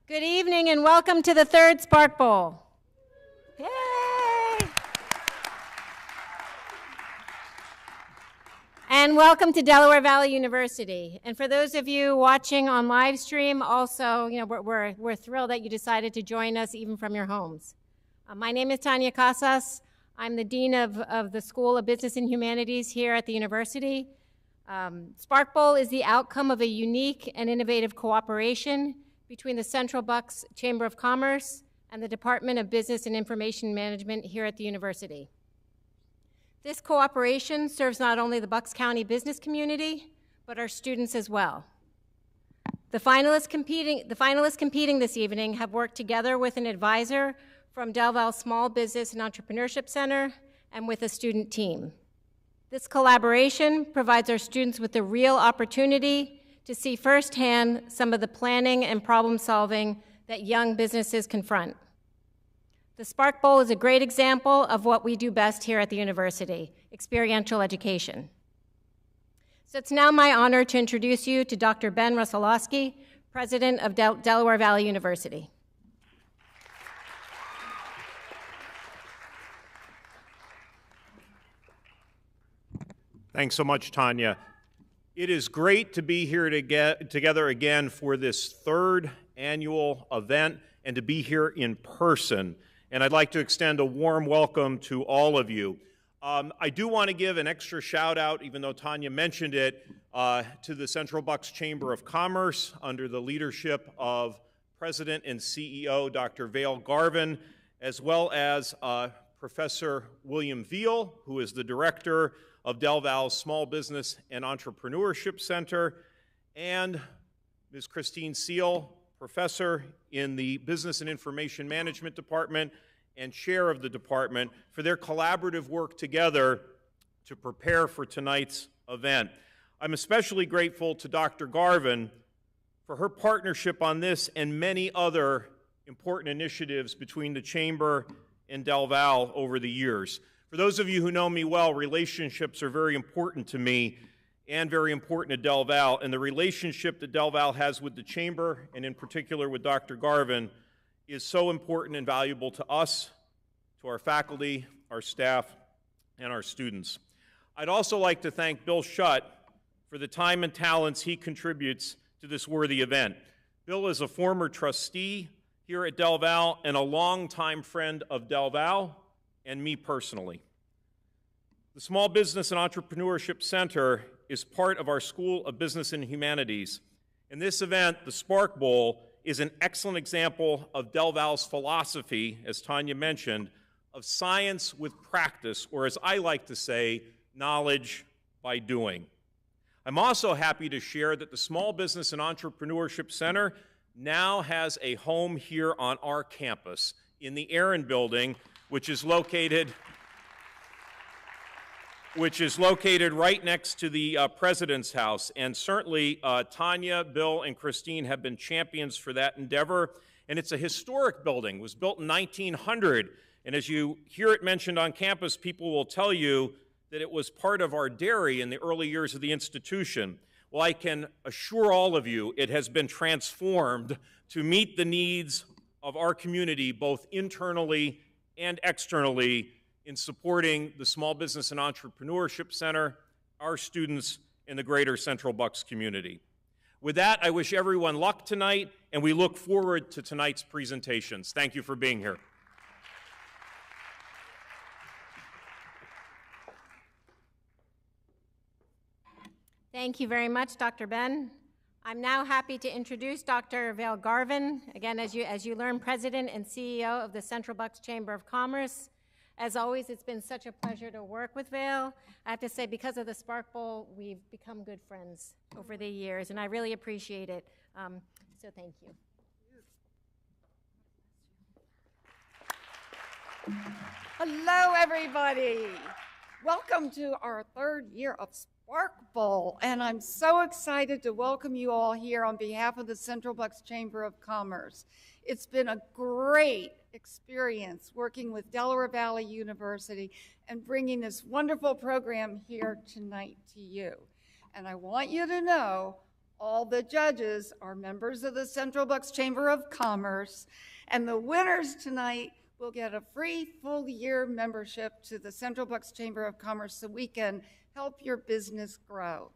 Good evening and welcome to the third Spark Bowl. Yay! And welcome to Delaware Valley University. And for those of you watching on live stream, also, we're thrilled that you decided to join us even from your homes. My name is Tanya Casas. I'm the Dean of the School of Business and Humanities here at the university. Spark Bowl is the outcome of a unique and innovative cooperation between the Central Bucks Chamber of Commerce and the Department of Business and Information Management here at the university. This cooperation serves not only the Bucks County business community, but our students as well. The finalists competing this evening have worked together with an advisor from Del Val Small Business and Entrepreneurship Center and with a student team. This collaboration provides our students with the real opportunity to see firsthand some of the planning and problem solving that young businesses confront. The Spark Bowl is a great example of what we do best here at the university, experiential education. So it's now my honor to introduce you to Dr. Ben Rusolowski, President of Delaware Valley University. Thanks so much, Tanya. It is great to be here together again for this third annual event and to be here in person. And I'd like to extend a warm welcome to all of you. I do want to give an extra shout out, even though Tanya mentioned it, to the Central Bucks Chamber of Commerce under the leadership of President and CEO Dr. Vail Garvin, as well as Professor William Veal, who is the director of Del Val's Small Business and Entrepreneurship Center, and Ms. Christine Seal, professor in the Business and Information Management Department and chair of the department, for their collaborative work together to prepare for tonight's event. I'm especially grateful to Dr. Garvin for her partnership on this and many other important initiatives between the Chamber and Del Val over the years. For those of you who know me well, relationships are very important to me and very important to Del Val, and the relationship that Del Val has with the Chamber, and in particular with Dr. Garvin, is so important and valuable to us, to our faculty, our staff, and our students. I'd also like to thank Bill Schutt for the time and talents he contributes to this worthy event. Bill is a former trustee here at Del Val and a longtime friend of Del Val and me personally. The Small Business and Entrepreneurship Center is part of our School of Business and Humanities. And this event, the Spark Bowl, is an excellent example of Del Val's philosophy, as Tanya mentioned, of science with practice, or as I like to say, knowledge by doing. I'm also happy to share that the Small Business and Entrepreneurship Center now has a home here on our campus in the Aaron Building, which is located right next to the President's House. And certainly Tanya, Bill, and Christine have been champions for that endeavor. And it's a historic building. It was built in 1900. And as you hear it mentioned on campus, people will tell you that it was part of our dairy in the early years of the institution. Well, I can assure all of you it has been transformed to meet the needs of our community, both internally and externally, in supporting the Small Business and Entrepreneurship Center, our students, and the greater Central Bucks community. With that, I wish everyone luck tonight, and we look forward to tonight's presentations. Thank you for being here. Thank you very much, Dr. Ben. I'm now happy to introduce Dr. Vail Garvin, again, as you learn, President and CEO of the Central Bucks Chamber of Commerce. As always, it's been such a pleasure to work with Vail. I have to say, because of the Spark Bowl, we've become good friends over the years, and I really appreciate it. So thank you. Hello, everybody. Welcome to our third year of Spark Bowl, and I'm so excited to welcome you all here on behalf of the Central Bucks Chamber of Commerce. It's been a great experience working with Delaware Valley University and bringing this wonderful program here tonight to you. And I want you to know All the judges are members of the Central Bucks Chamber of Commerce, and the winners tonight will get a free full-year membership to the Central Bucks Chamber of Commerce so we can help your business grow.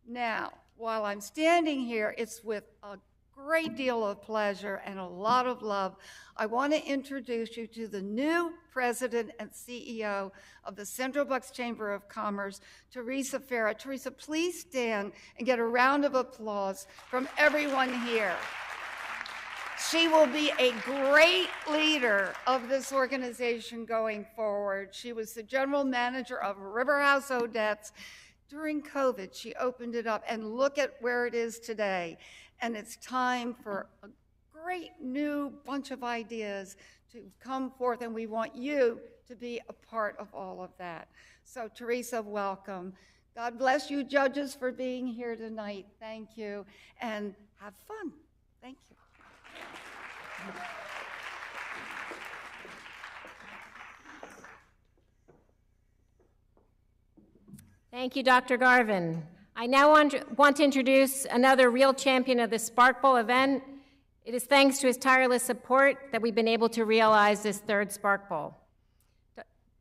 Now, while I'm standing here, it's with a great deal of pleasure and a lot of love. I want to introduce you to the new president and CEO of the Central Bucks Chamber of Commerce, Teresa Farah. Teresa, please stand and get a round of applause from everyone here. She will be a great leader of this organization going forward. She was the general manager of Riverhouse Odets. During COVID, she opened it up, and look at where it is today. And it's time for a great new bunch of ideas to come forth, and we want you to be a part of all of that. So Teresa, welcome. God bless you, judges, for being here tonight. Thank you, and have fun. Thank you. Thank you, Dr. Garvin. I now want to introduce another real champion of the Spark Bowl event. It is thanks to his tireless support that we've been able to realize this third Spark Bowl.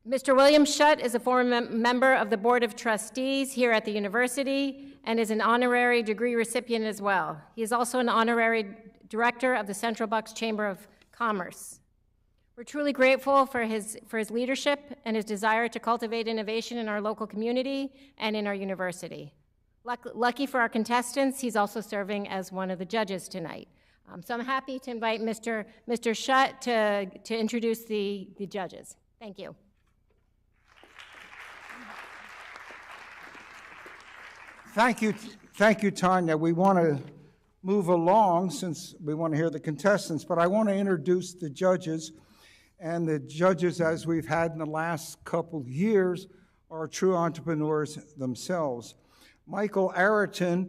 Mr. William Schutt is a former member of the Board of Trustees here at the university and is an honorary degree recipient as well. He is also an honorary director of the Central Bucks Chamber of Commerce. We're truly grateful for his leadership and his desire to cultivate innovation in our local community and in our university. Lucky for our contestants, he's also serving as one of the judges tonight. So I'm happy to invite Mr. Schutt to introduce the judges. Thank you. Thank you, Tanya. We want to move along since we want to hear the contestants, but I want to introduce the judges. And the judges, as we've had in the last couple years, are true entrepreneurs themselves. Michael Arreton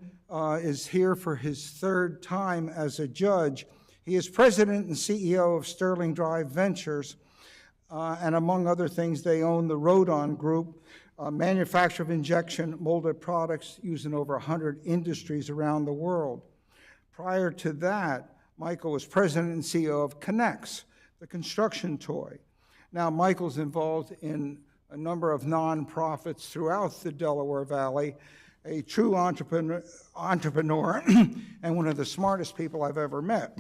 is here for his third time as a judge. He is president and CEO of Sterling Drive Ventures, and among other things, they own the Rodon Group, a manufacturer of injection molded products used in over 100 industries around the world. Prior to that, Michael was president and CEO of Connex, the construction toy. Now, Michael's involved in a number of nonprofits throughout the Delaware Valley, a true entrepreneur and one of the smartest people I've ever met.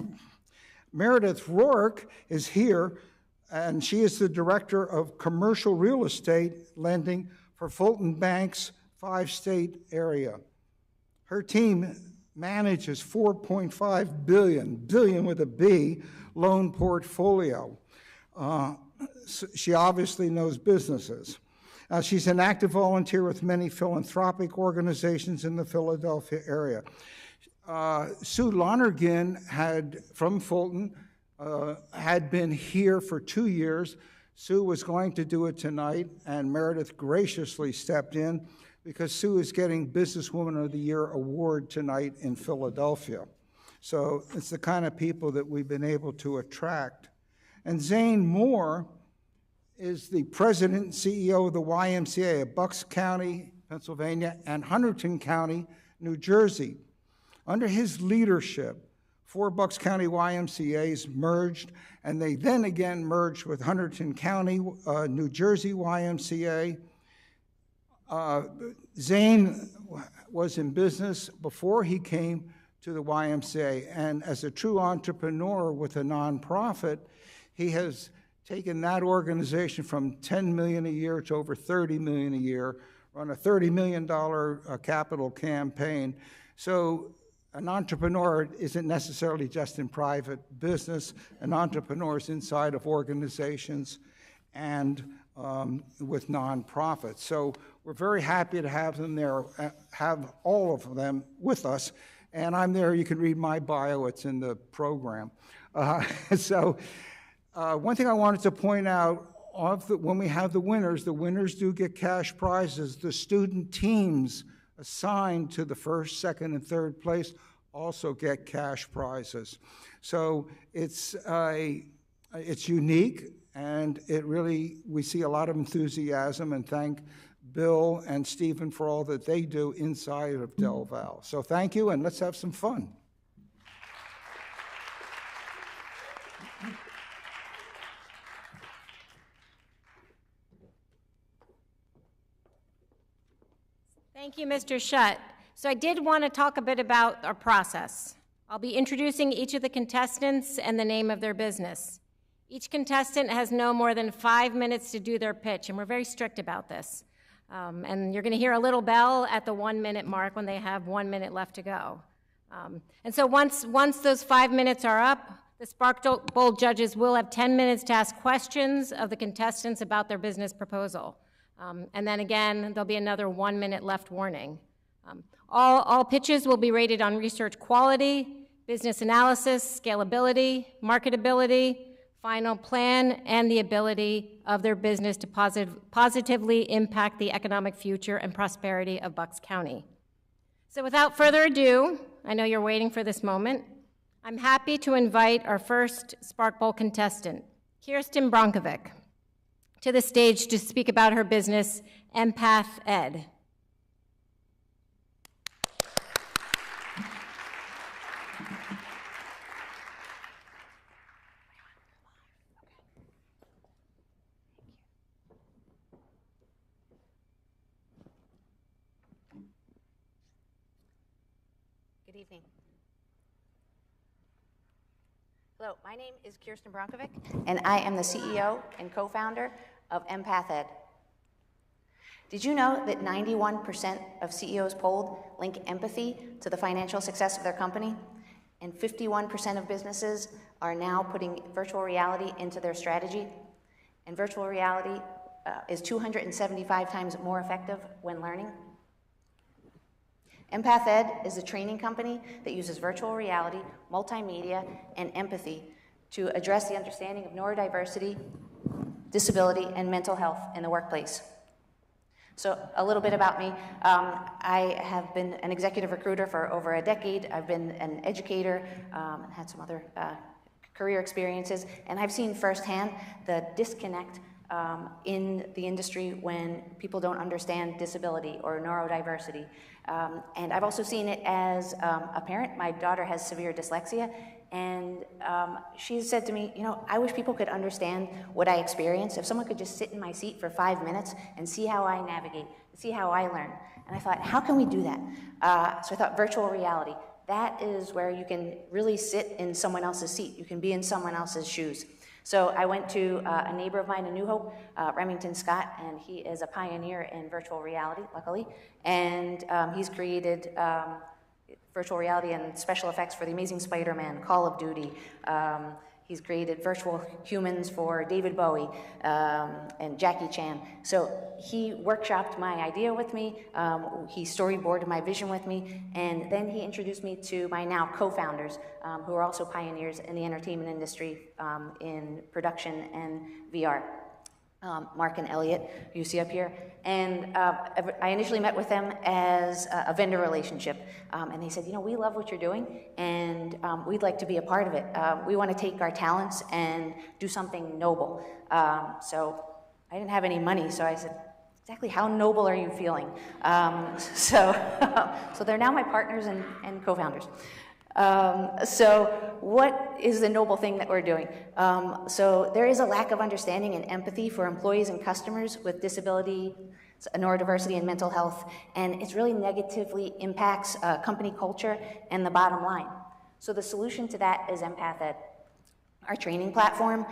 Meredith Rourke is here, and she is the director of commercial real estate lending for Fulton Bank's 5-state area. Her team manages $4.5 billion with a B, loan portfolio. She obviously knows businesses. She's an active volunteer with many philanthropic organizations in the Philadelphia area. Sue Lonergan from Fulton had been here for 2 years. Sue was going to do it tonight, and Meredith graciously stepped in because Sue is getting Businesswoman of the Year award tonight in Philadelphia. So it's the kind of people that we've been able to attract. And Zane Moore is the president and CEO of the YMCA of Bucks County, Pennsylvania, and Hunterdon County, New Jersey. Under his leadership, 4 Bucks County YMCAs merged, and they then again merged with Hunterdon County, New Jersey YMCA. Zane was in business before he came to the YMCA, and as a true entrepreneur with a nonprofit, he has taken that organization from $10 million a year to over $30 million a year, run a $30 million capital campaign. So an entrepreneur isn't necessarily just in private business. An entrepreneur is inside of organizations and with nonprofits. So we're very happy to have them there, have all of them with us. And I'm there. You can read my bio. It's in the program. One thing I wanted to point out, when we have the winners do get cash prizes. The student teams assigned to the first, second, and third place also get cash prizes. So it's unique, and we see a lot of enthusiasm, and thank Bill and Stephen for all that they do inside of Del Val. So thank you, and let's have some fun. Thank you, Mr. Schutt. So I did want to talk a bit about our process. I'll be introducing each of the contestants and the name of their business. Each contestant has no more than 5 minutes to do their pitch, and we're very strict about this. And you're going to hear a little bell at the 1 minute mark when they have 1 minute left to go. And so once those 5 minutes are up, the Spark Bowl judges will have 10 minutes to ask questions of the contestants about their business proposal. And then again, there'll be another 1 minute left warning. All pitches will be rated on research quality, business analysis, scalability, marketability, final plan, and the ability of their business to positively impact the economic future and prosperity of Bucks County. So without further ado, I know you're waiting for this moment, I'm happy to invite our first Spark Bowl contestant, Kirsten Bronkovic, to the stage to speak about her business, Empath Ed. Good evening. Hello, my name is Kirsten Bronkovic, and I am the CEO and co-founder of Empath Ed. Did you know that 91% of CEOs polled link empathy to the financial success of their company? And 51% of businesses are now putting virtual reality into their strategy. And virtual reality is 275 times more effective when learning. Empath Ed is a training company that uses virtual reality, multimedia, and empathy to address the understanding of neurodiversity, disability, and mental health in the workplace. So a little bit about me. I have been an executive recruiter for over a decade. I've been an educator, and had some other career experiences, and I've seen firsthand the disconnect in the industry when people don't understand disability or neurodiversity. And I've also seen it as a parent. My daughter has severe dyslexia, and she said to me, you know, I wish people could understand what I experience. If someone could just sit in my seat for 5 minutes and see how I navigate, see how I learn. And I thought, how can we do that? So I thought virtual reality. That is where you can really sit in someone else's seat. You can be in someone else's shoes. So I went to a neighbor of mine in New Hope, Remington Scott, and he is a pioneer in virtual reality, luckily. And he's created virtual reality and special effects for The Amazing Spider-Man, Call of Duty. He's created virtual humans for David Bowie and Jackie Chan. So he workshopped my idea with me, he storyboarded my vision with me, and then he introduced me to my now co-founders, who are also pioneers in the entertainment industry in production and VR. Mark and Elliot, who you see up here. And I initially met with them as a vendor relationship. And they said, you know, we love what you're doing, and we'd like to be a part of it. We want to take our talents and do something noble. So I didn't have any money, so I said, exactly how noble are you feeling? So they're now my partners and co-founders. So what is the noble thing that we're doing? So there is a lack of understanding and empathy for employees and customers with disability, neurodiversity, and mental health, and it really negatively impacts company culture and the bottom line. So the solution to that is Empath Ed. Our training platform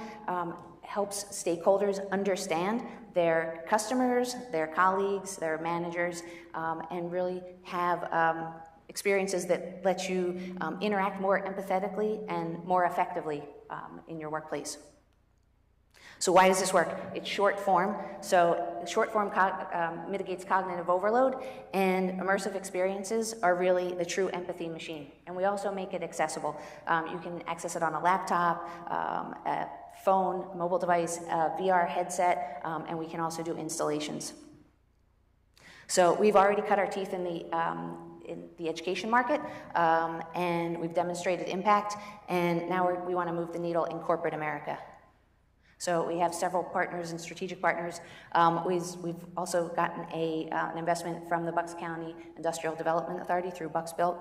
helps stakeholders understand their customers, their colleagues, their managers, and really have experiences that let you interact more empathetically and more effectively in your workplace. So why does this work? It's short form. So short form mitigates cognitive overload, and immersive experiences are really the true empathy machine. And we also make it accessible. You can access it on a laptop, a phone, mobile device, a VR headset, and we can also do installations. So we've already cut our teeth in the education market, and we've demonstrated impact, and now we want to move the needle in corporate America. So we have several partners and strategic partners. We've also gotten an investment from the Bucks County Industrial Development Authority through Bucks Built.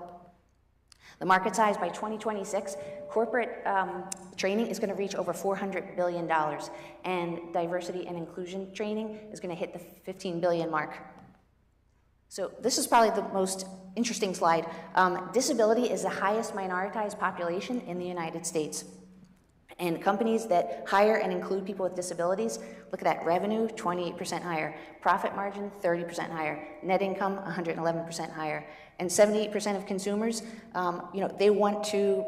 The market size by 2026, corporate training is going to reach over $400 billion, and diversity and inclusion training is going to hit the $15 billion mark. So this is probably the most interesting slide. Disability is the highest minoritized population in the United States. And companies that hire and include people with disabilities, look at that, revenue 28% higher, profit margin 30% higher, net income 111% higher, and 78% of consumers, they want to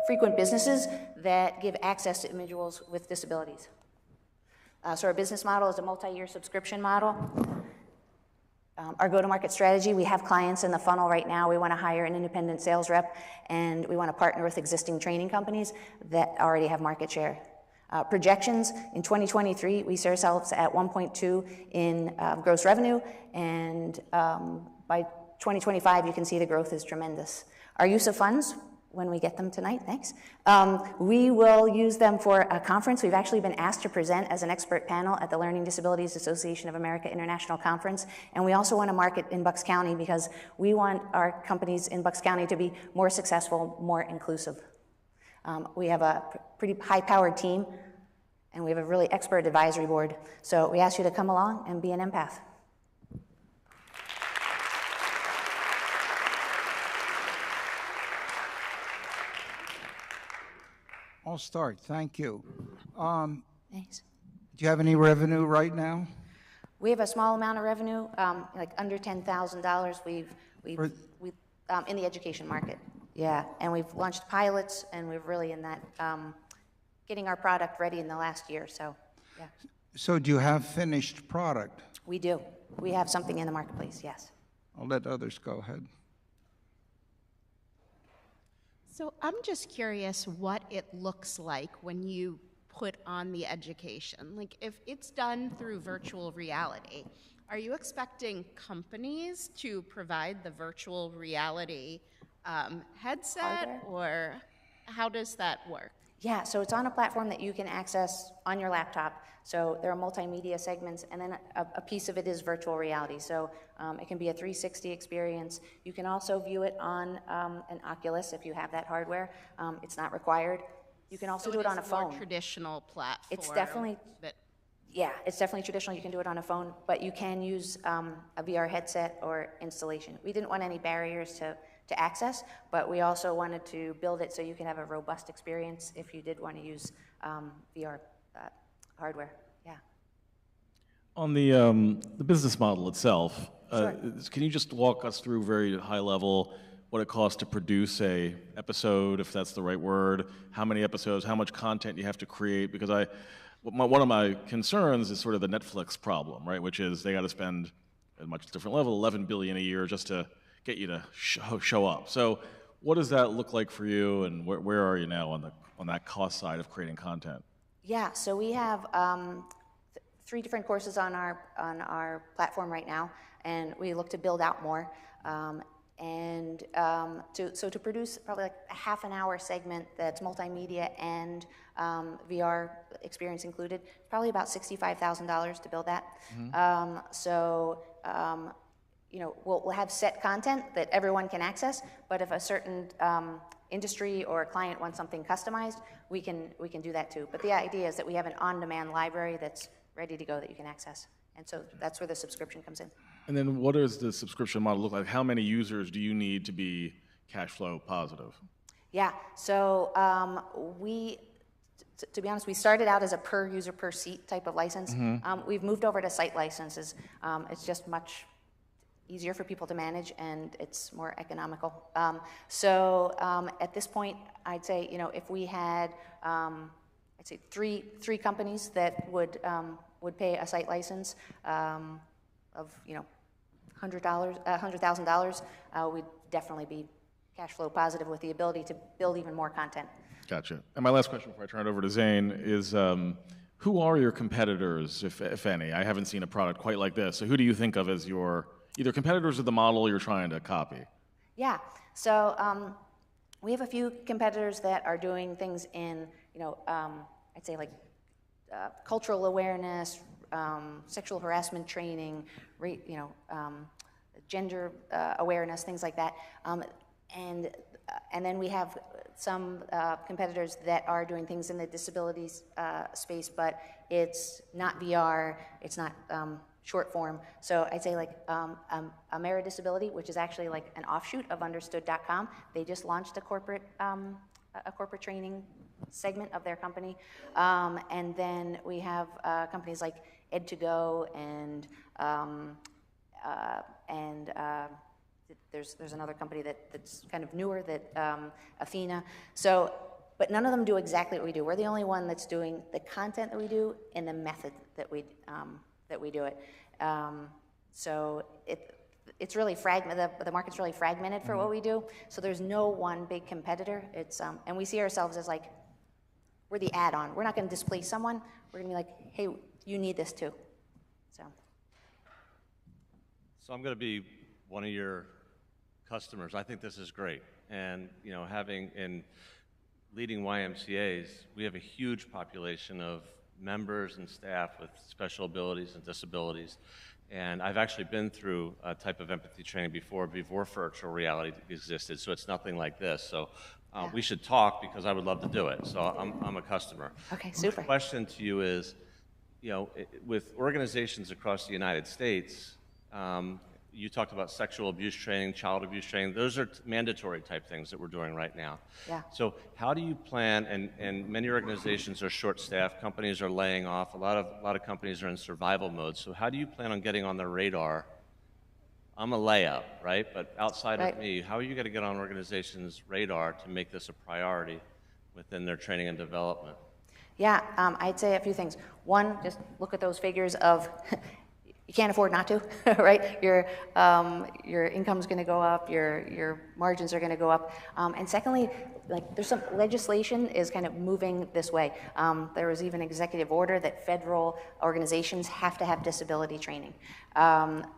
frequent businesses that give access to individuals with disabilities. So our business model is a multi-year subscription model. Our go-to-market strategy, we have clients in the funnel right now. We want to hire an independent sales rep, and we want to partner with existing training companies that already have market share. Projections, in 2023, we see ourselves at 1.2 in gross revenue, and by 2025, you can see the growth is tremendous. Our use of funds, when we get them tonight, thanks. We will use them for a conference. We've actually been asked to present as an expert panel at the Learning Disabilities Association of America International Conference, and we also want to market in Bucks County because we want our companies in Bucks County to be more successful, more inclusive. We have a pretty high-powered team, and we have a really expert advisory board, so we ask you to come along and be an empath. I'll start. Thank you. Thanks. Do you have any revenue right now? We have a small amount of revenue, like under $10,000. We've in the education market, yeah. And we've launched pilots, and we're really in that getting our product ready in the last year. So, yeah. So do you have finished product? We do. We have something in the marketplace. Yes. I'll let others go ahead. So I'm just curious what it looks like when you put on the education. Like if it's done through virtual reality, are you expecting companies to provide the virtual reality headset, Hardware? Or how does that work? Yeah, so it's on a platform that you can access on your laptop. So there are multimedia segments, and then a piece of it is virtual reality. So it can be a 360 experience. You can also view it on an Oculus if you have that hardware. It's not required. You can also do it on a phone. More traditional platform. It's definitely, yeah, it's definitely traditional. You can do it on a phone, but you can use a VR headset or installation. We didn't want any barriers to access, but we also wanted to build it so you can have a robust experience if you did want to use VR hardware. Yeah. On the business model itself, Sure. Can you just walk us through very high level what it costs to produce a episode, if that's the right word, how many episodes, how much content you have to create? Because one of my concerns is sort of the Netflix problem, right? Which is they got to spend at a much different level, $11 billion a year just to get you to show up. So what does that look like for you, and where are you now on that cost side of creating content? Yeah, so we have 3 different courses on our platform right now, and we look to build out more. To produce probably like a half an hour segment that's multimedia and VR experience included, probably about $65,000 to build that. Mm-hmm. We'll have set content that everyone can access, but if a certain industry or client wants something customized, we can do that too. But the idea is that we have an on-demand library that's ready to go that you can access. And so that's where the subscription comes in. And then what does the subscription model look like? How many users do you need to be cash flow positive? Yeah, so to be honest, we started out as a per user, per seat type of license. Mm-hmm. We've moved over to site licenses. It's just much easier for people to manage, and it's more economical. At this point, I'd say, if we had, I'd say three companies that would pay a site license of $100,000, we'd definitely be cash flow positive with the ability to build even more content. Gotcha. And my last question before I turn it over to Zane is, who are your competitors, if any? I haven't seen a product quite like this. So who do you think of as your either competitors or the model you're trying to copy? Yeah. So we have a few competitors that are doing things in, I'd say like cultural awareness, sexual harassment training, gender awareness, things like that. And then we have some competitors that are doing things in the disabilities space, but it's not VR, it's not short form. So I'd say like AmeriDisability, which is actually like an offshoot of Understood.com. They just launched a corporate training segment of their company. And then we have companies like Ed2Go and there's another company that's kind of newer, that Athena. So, but none of them do exactly what we do. We're the only one that's doing the content that we do and the method that we do it. So it's really fragmented. The market's really fragmented for what we do. So there's no one big competitor. It's and we see ourselves as like we're the add-on. We're not going to displace someone. We're going to be like, hey, you need this too. So I'm going to be one of your customers. I think this is great. And, you know, leading YMCAs, we have a huge population of members and staff with special abilities and disabilities. And I've actually been through a type of empathy training before virtual reality existed, so it's nothing like this. So we should talk because I would love to do it. So I'm a customer. Okay, super. My question to you is, you know, with organizations across the United States, you talked about sexual abuse training, child abuse training. Those are mandatory type things that we're doing right now. Yeah. So how do you plan, and many organizations are short-staffed, companies are laying off, a lot of companies are in survival mode. So how do you plan on getting on their radar? I'm a layup, right? But outside of me, how are you going to get on organizations' radar to make this a priority within their training and development? Yeah, I'd say a few things. One, just look at those figures of you can't afford not to, right? Your income's going to go up, your margins are going to go up, and secondly, like there's some legislation is kind of moving this way. There was even an executive order that federal organizations have to have disability training.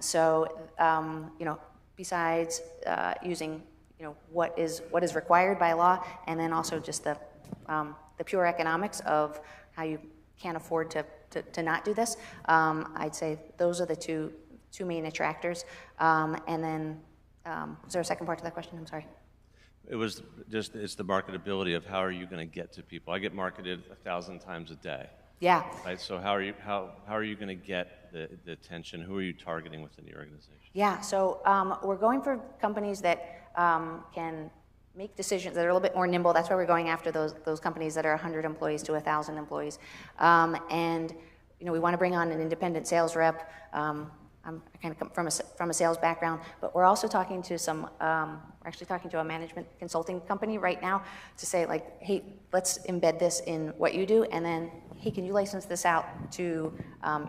So you know, besides using what is required by law, and then also just the pure economics of how you can't afford to not do this. I'd say those are the two main attractors. And then, was there a second part to that question? I'm sorry. It was just, it's the marketability of how are you going to get to people. I get marketed 1,000 times a day. Yeah. Right. So how are you going to get the attention? Who are you targeting within the organization? Yeah. So we're going for companies that can make decisions that are a little bit more nimble. That's why we're going after those companies that are 100 employees to 1,000 employees. And we want to bring on an independent sales rep. I kind of come from a sales background, but we're also talking to we're actually talking to a management consulting company right now to say like, hey, let's embed this in what you do, and then, hey, can you license this out to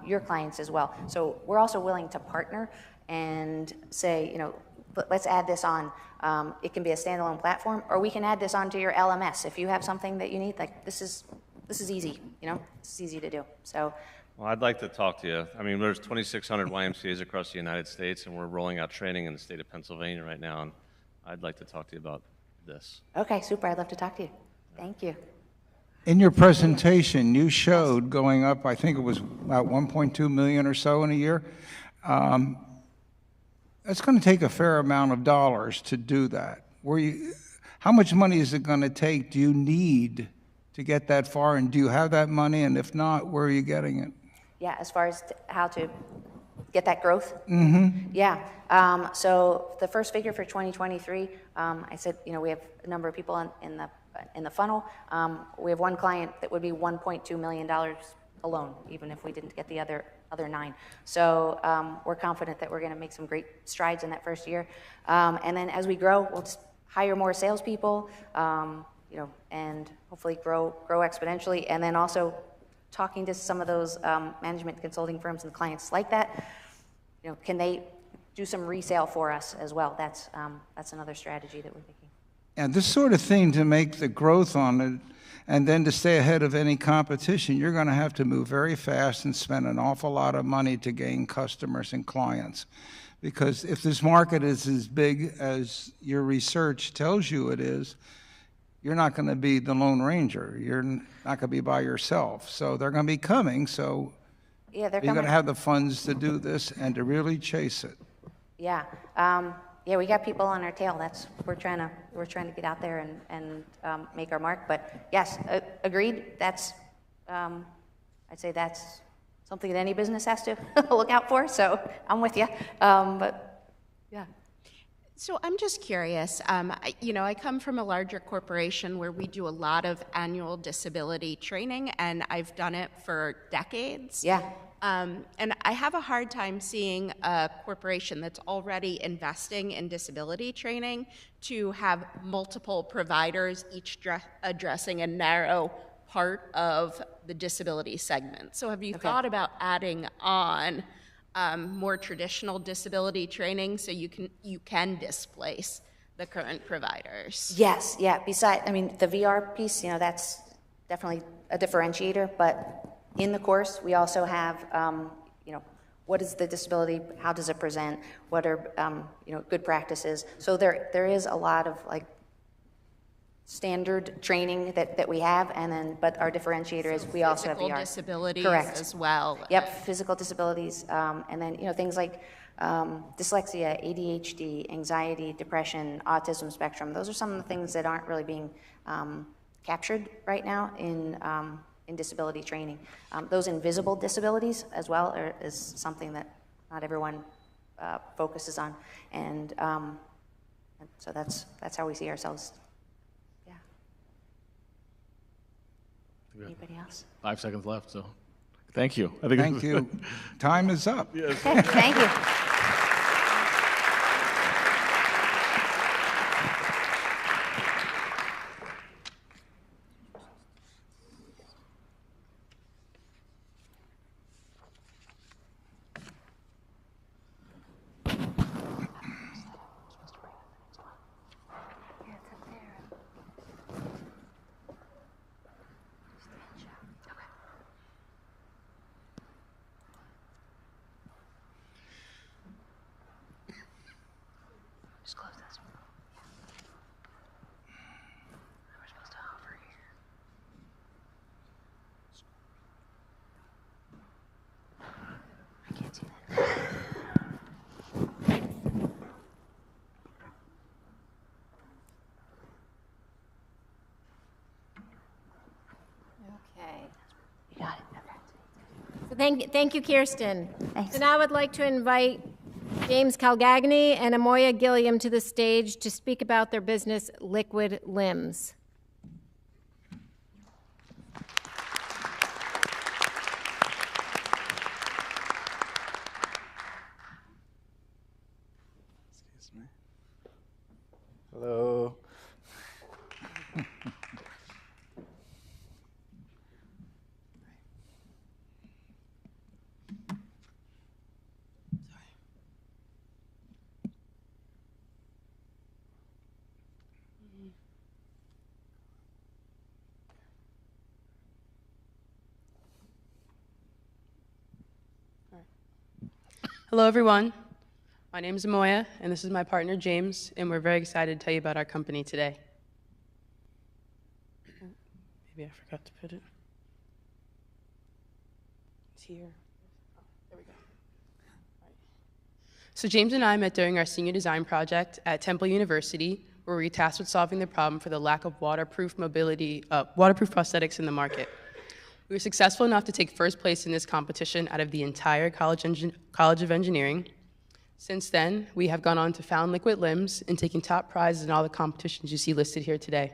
your clients as well? So we're also willing to partner and say, let's add this on. It can be a standalone platform, or we can add this onto your LMS. If you have something that you need, like this is easy, it's easy to do. So. Well, I'd like to talk to you. I mean, there's 2,600 YMCAs across the United States, and we're rolling out training in the state of Pennsylvania right now, and I'd like to talk to you about this. Okay, super. I'd love to talk to you. Thank you. In your presentation, you showed going up, I think it was about 1.2 million or so in a year. That's going to take a fair amount of dollars to do that. How much money is it going to take? Do you need to get that far, and do you have that money? And if not, where are you getting it? Yeah, as far as how to get that growth? Mm-hmm. Yeah. So the first figure for 2023, I said, we have a number of people in the funnel. We have one client that would be $1.2 million alone, even if we didn't get the other 9. So we're confident that we're going to make some great strides in that first year. And then as we grow, we'll just hire more salespeople, and hopefully grow exponentially. And then also talking to some of those management consulting firms and clients like that, can they do some resale for us as well? That's another strategy that we're thinking. And this sort of thing, to make the growth on it, and then to stay ahead of any competition, you're going to have to move very fast and spend an awful lot of money to gain customers and clients. Because if this market is as big as your research tells you it is, you're not going to be the Lone Ranger. You're not going to be by yourself. So they're going to be coming. So Yeah, they're you're going coming. to have the funds to do this and to really chase it. Yeah, yeah, we got people on our tail. We're trying to get out there and make our mark. But yes, agreed. I'd say that's something that any business has to look out for. So I'm with you. But yeah. So I'm just curious, I come from a larger corporation where we do a lot of annual disability training, and I've done it for decades. Yeah. And I have a hard time seeing a corporation that's already investing in disability training to have multiple providers, each addressing a narrow part of the disability segment. So have you thought about adding on more traditional disability training so you can displace the current providers? Yes, yeah. Besides, I mean, the VR piece, that's definitely a differentiator. But in the course, we also have, what is the disability? How does it present? What are, good practices? So there is a lot of standard training that we have, but our differentiator is we also have VR. Physical disabilities Correct. as well. Yep, physical disabilities, and then things like dyslexia, ADHD, anxiety, depression, autism spectrum. Those are some of the things that aren't really being captured right now in disability training. Those invisible disabilities as well is something that not everyone focuses on, and so that's how we see ourselves. Yeah. Anybody else? 5 seconds left, so thank you. Thank you. Time is up. Okay, thank you. Just close this one. We're supposed to hover here. I can't see that. Okay. You got it. Okay. So thank you, Kirsten. Thanks. So now I would like to invite James Calgagny and Amoya Gilliam to the stage to speak about their business, Liquid Limbs. Excuse me. Hello. Hello, everyone. My name is Amoya, and this is my partner, James, and we're very excited to tell you about our company today. Maybe I forgot to put it. It's here. Oh, there we go. All right. So James and I met during our senior design project at Temple University, where we were tasked with solving the problem for the lack of waterproof prosthetics in the market. We were successful enough to take first place in this competition out of the entire College of Engineering. Since then, we have gone on to found Liquid Limbs and taken top prizes in all the competitions you see listed here today.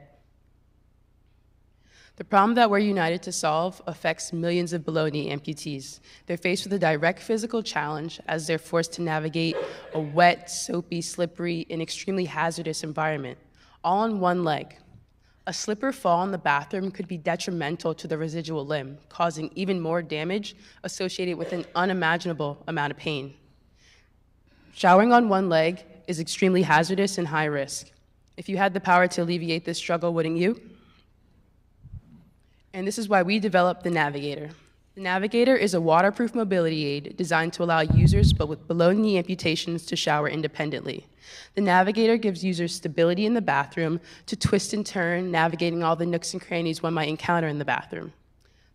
The problem that we're united to solve affects millions of below-knee amputees. They're faced with a direct physical challenge as they're forced to navigate a wet, soapy, slippery, and extremely hazardous environment, all on one leg. A slip or fall in the bathroom could be detrimental to the residual limb, causing even more damage associated with an unimaginable amount of pain. Showering on one leg is extremely hazardous and high risk. If you had the power to alleviate this struggle, wouldn't you? And this is why we developed the Navigator. The Navigator is a waterproof mobility aid designed to allow users with below-knee amputations to shower independently. The Navigator gives users stability in the bathroom to twist and turn, navigating all the nooks and crannies one might encounter in the bathroom.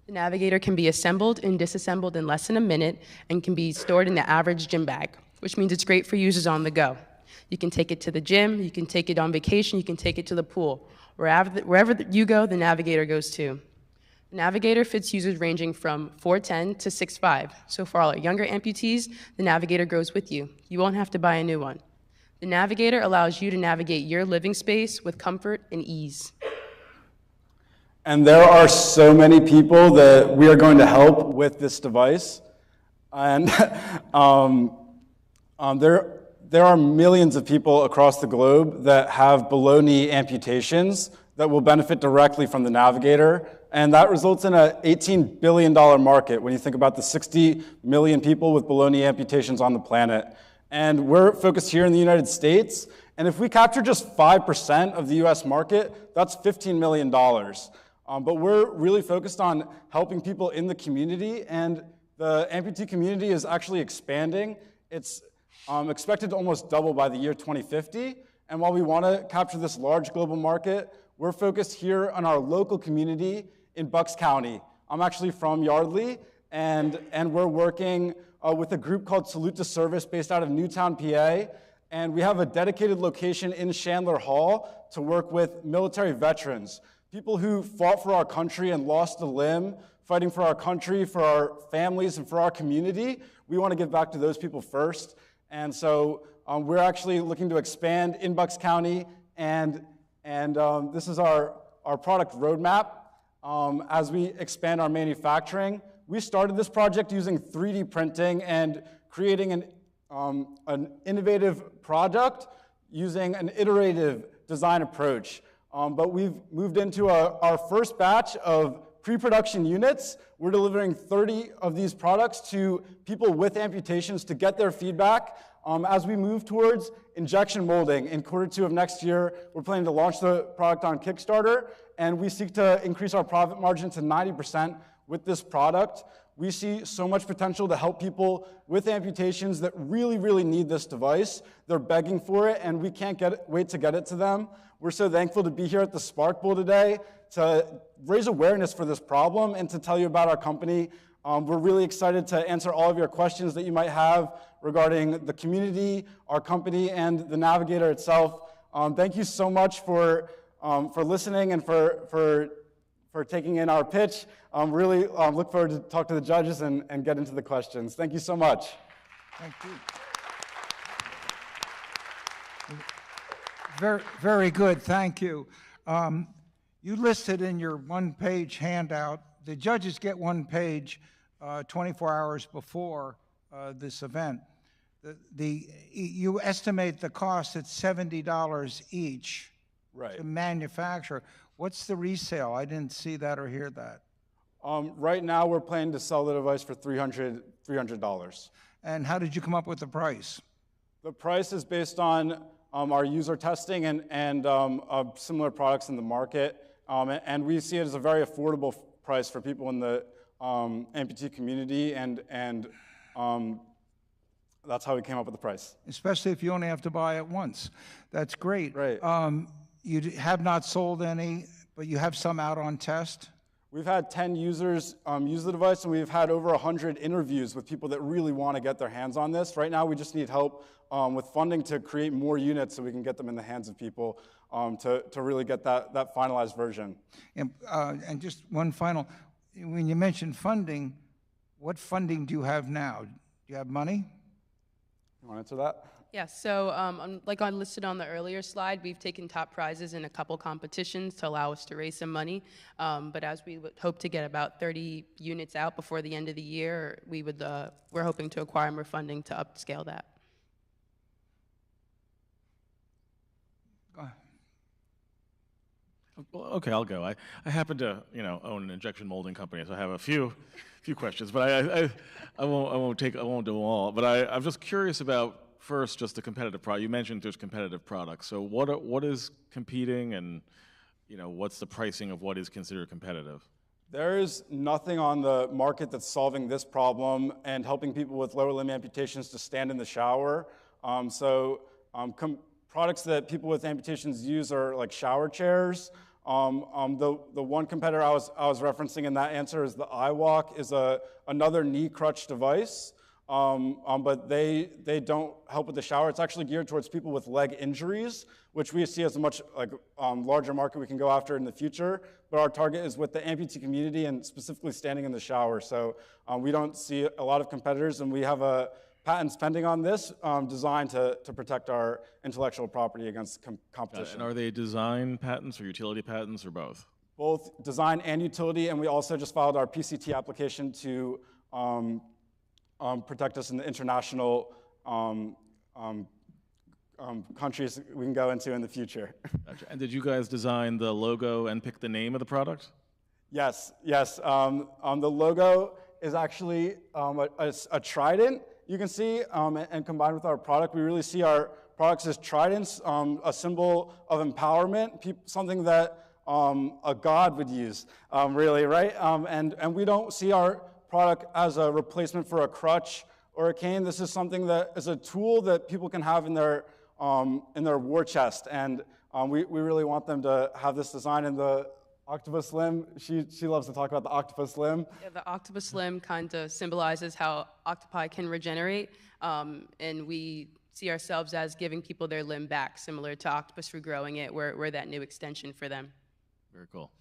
The Navigator can be assembled and disassembled in less than a minute and can be stored in the average gym bag, which means it's great for users on the go. You can take it to the gym, you can take it on vacation, you can take it to the pool. Wherever you go, the Navigator goes too. The Navigator fits users ranging from 4'10" to 6'5". So for all our younger amputees, the Navigator grows with you. You won't have to buy a new one. The Navigator allows you to navigate your living space with comfort and ease. And there are so many people that we are going to help with this device. And there are millions of people across the globe that have below-knee amputations that will benefit directly from the Navigator. And that results in an $18 billion market when you think about the 60 million people with below-knee amputations on the planet. And we're focused here in the United States. And if we capture just 5% of the US market, that's $15 million. But we're really focused on helping people in the community. And the amputee community is actually expanding. It's expected to almost double by the year 2050. And while we want to capture this large global market, we're focused here on our local community in Bucks County. I'm actually from Yardley, and we're working with a group called Salute to Service based out of Newtown, PA. And we have a dedicated location in Chandler Hall to work with military veterans, people who fought for our country and lost a limb, fighting for our country, for our families, and for our community. We want to give back to those people first. And so we're actually looking to expand in Bucks County, and this is our product roadmap. As we expand our manufacturing, we started this project using 3D printing and creating an innovative product using an iterative design approach. But we've moved into our first batch of pre-production units. We're delivering 30 of these products to people with amputations to get their feedback. As we move towards injection molding in Q2 of next year, we're planning to launch the product on Kickstarter, and we seek to increase our profit margin to 90% with this product. We see so much potential to help people with amputations that really, really need this device. They're begging for it, and we can't wait to get it to them. We're so thankful to be here at the Spark Bowl today to raise awareness for this problem and to tell you about our company. We're really excited to answer all of your questions that you might have regarding the community, our company, and the Navigator itself. Thank you so much for listening and for taking in our pitch. Really look forward to talk to the judges and get into the questions. Thank you so much. Thank you. Very, very good, thank you. You listed in your one-page handout, the judges get one page 24 hours before this event. You estimate the cost at $70 each to manufacture. What's the resale? I didn't see that or hear that. Right now, we're planning to sell the device for $300. And how did you come up with the price? The price is based on our user testing and similar products in the market. And we see it as a very affordable price for people in the amputee community, and that's how we came up with the price. Especially if you only have to buy it once. That's great. Right. You have not sold any, but you have some out on test? We've had 10 users use the device, and we've had over 100 interviews with people that really want to get their hands on this. Right now, we just need help with funding to create more units so we can get them in the hands of people to really get that finalized version. And just one final, when you mentioned funding, what funding do you have now? Do you have money? You want to answer that? Yeah, so like I listed on the earlier slide, we've taken top prizes in a couple competitions to allow us to raise some money. But as we would hope to get about 30 units out before the end of the year, we're hoping to acquire more funding to upscale that. Go ahead. Well, okay, I'll go. I happen to own an injection molding company, so I have a few questions, but I won't do them all. But I'm just curious about. First, just the competitive product. You mentioned there's competitive products. So what is competing, and what's the pricing of what is considered competitive? There is nothing on the market that's solving this problem and helping people with lower limb amputations to stand in the shower. Products that people with amputations use are like shower chairs. The one competitor I was referencing in that answer is the iWalk, is another knee crutch device. But they don't help with the shower. It's actually geared towards people with leg injuries, which we see as a much larger market we can go after in the future. But our target is with the amputee community and specifically standing in the shower. So we don't see a lot of competitors, and we have patents pending on this designed to protect our intellectual property against competition. And are they design patents or utility patents or both? Both design and utility, and we also just filed our PCT application to protect us in the international countries we can go into in the future. Gotcha. And did you guys design the logo and pick the name of the product? Yes. The logo is actually a trident, you can see, and combined with our product, we really see our products as tridents, a symbol of empowerment, something that a god would use, really, right? And we don't see our product as a replacement for a crutch or a cane. This is something that is a tool that people can have in their war chest, and we really want them to have this design. And the octopus limb, she loves to talk about the octopus limb. Yeah, the octopus limb kind of symbolizes how octopi can regenerate, and we see ourselves as giving people their limb back, similar to octopus regrowing it. We're that new extension for them. Very cool.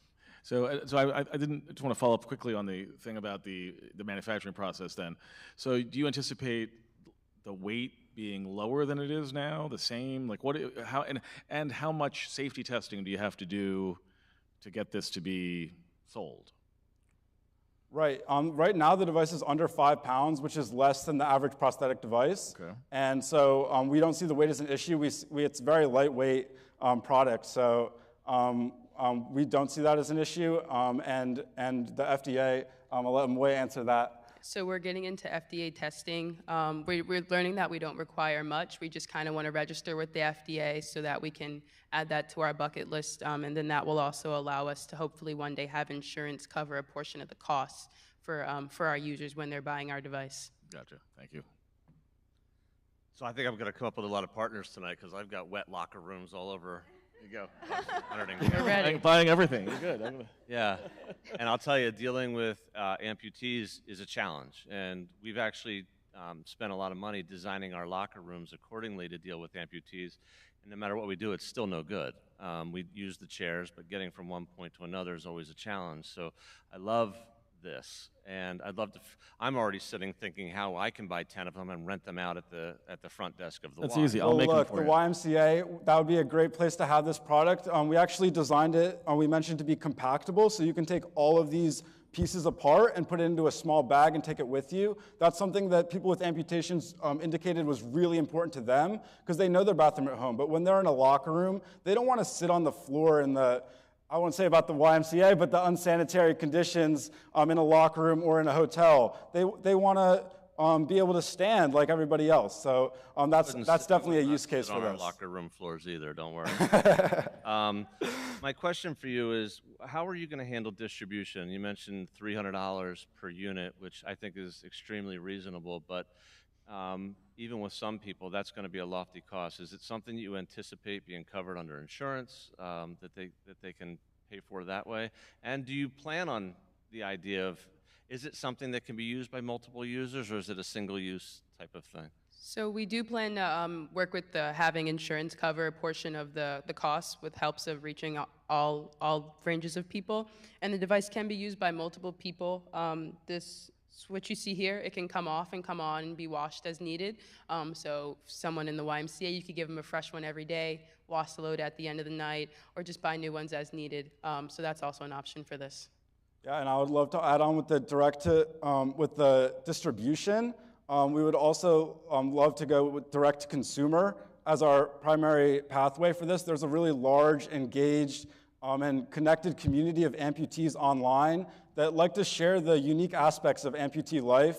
So I just want to follow up quickly on the thing about the manufacturing process then. So do you anticipate the weight being lower than it is now, the same? Like how much safety testing do you have to do to get this to be sold? Right. Right now, the device is under 5 pounds, which is less than the average prosthetic device. Okay. And so we don't see the weight as an issue. It's a very lightweight product. So we don't see that as an issue. And the FDA, I'll let Moy answer that. So we're getting into FDA testing. We're learning that we don't require much. We just kind of want to register with the FDA so that we can add that to our bucket list. And then that will also allow us to hopefully one day have insurance cover a portion of the costs for our users when they're buying our device. Gotcha. Thank you. So I think I'm going to come up with a lot of partners tonight because I've got wet locker rooms all over. There you go. We're ready. Buying everything. You're good. Yeah. And I'll tell you, dealing with amputees is a challenge. And we've actually spent a lot of money designing our locker rooms accordingly to deal with amputees. And no matter what we do, it's still no good. We use the chairs, but getting from one point to another is always a challenge. So I love this, and I'd love to. I'm already sitting thinking how I can buy 10 of them and rent them out at the front desk of the. That's Y. easy. I'll make them for the you. YMCA, that would be a great place to have this product. We actually designed it. We mentioned to be compactable, so you can take all of these pieces apart and put it into a small bag and take it with you. That's something that people with amputations indicated was really important to them because they know their bathroom at home. But when they're in a locker room, they don't want to sit on the floor in the, I won't say about the YMCA, but the unsanitary conditions in a locker room or in a hotel. They want to be able to stand like everybody else. So that's definitely a use case for on our this. locker room floors either. Don't worry. My question for you is, how are you going to handle distribution? You mentioned $300 per unit, which I think is extremely reasonable, but even with some people, that's going to be a lofty cost. Is it something you anticipate being covered under insurance that they can pay for that way? And do you plan on the idea of, is it something that can be used by multiple users, or is it a single-use type of thing? So we do plan to work with having insurance cover a portion of the costs with helps of reaching all ranges of people. And the device can be used by multiple people. This what you see here, it can come off and come on and be washed as needed. So someone in the YMCA, you could give them a fresh one every day, wash the load at the end of the night, or just buy new ones as needed. So that's also an option for this. Yeah, and I would love to add on with the with the distribution. We would also love to go with direct to consumer as our primary pathway for this. There's a really large, engaged, and connected community of amputees online that like to share the unique aspects of amputee life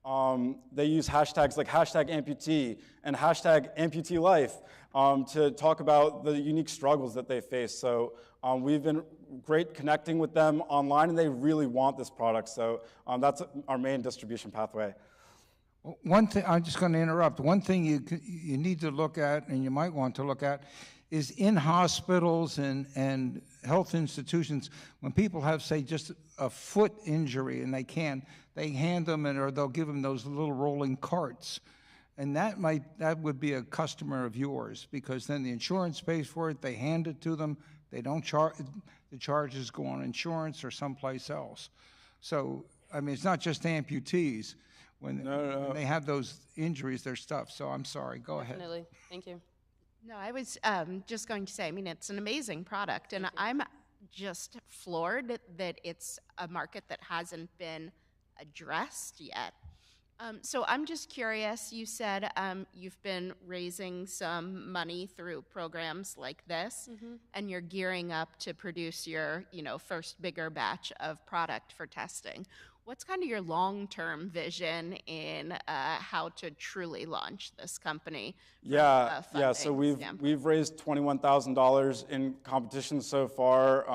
They use hashtags like hashtag amputee and hashtag amputee life to talk about the unique struggles that they face. So we've been great connecting with them online, and they really want this product. So that's our main distribution pathway. One thing, I'm just going to interrupt. One thing you need to look at, and you might want to look at, is in hospitals and health institutions, when people have, say, just a foot injury and they hand them or they'll give them those little rolling carts. And that would be a customer of yours, because then the insurance pays for it, they hand it to them, they don't charge, the charges go on insurance or someplace else. So, I mean, it's not just amputees. When they have those injuries, they're stuff. So I'm sorry, go ahead. Definitely. Thank you. No, I was just going to say, I mean, it's an amazing product, and I'm just floored that it's a market that hasn't been addressed yet. So I'm just curious, you said you've been raising some money through programs like this, and you're gearing up to produce your, first bigger batch of product for testing. What's kind of your long-term vision in how to truly launch this company? Yeah. So we've raised $21,000 in competitions so far,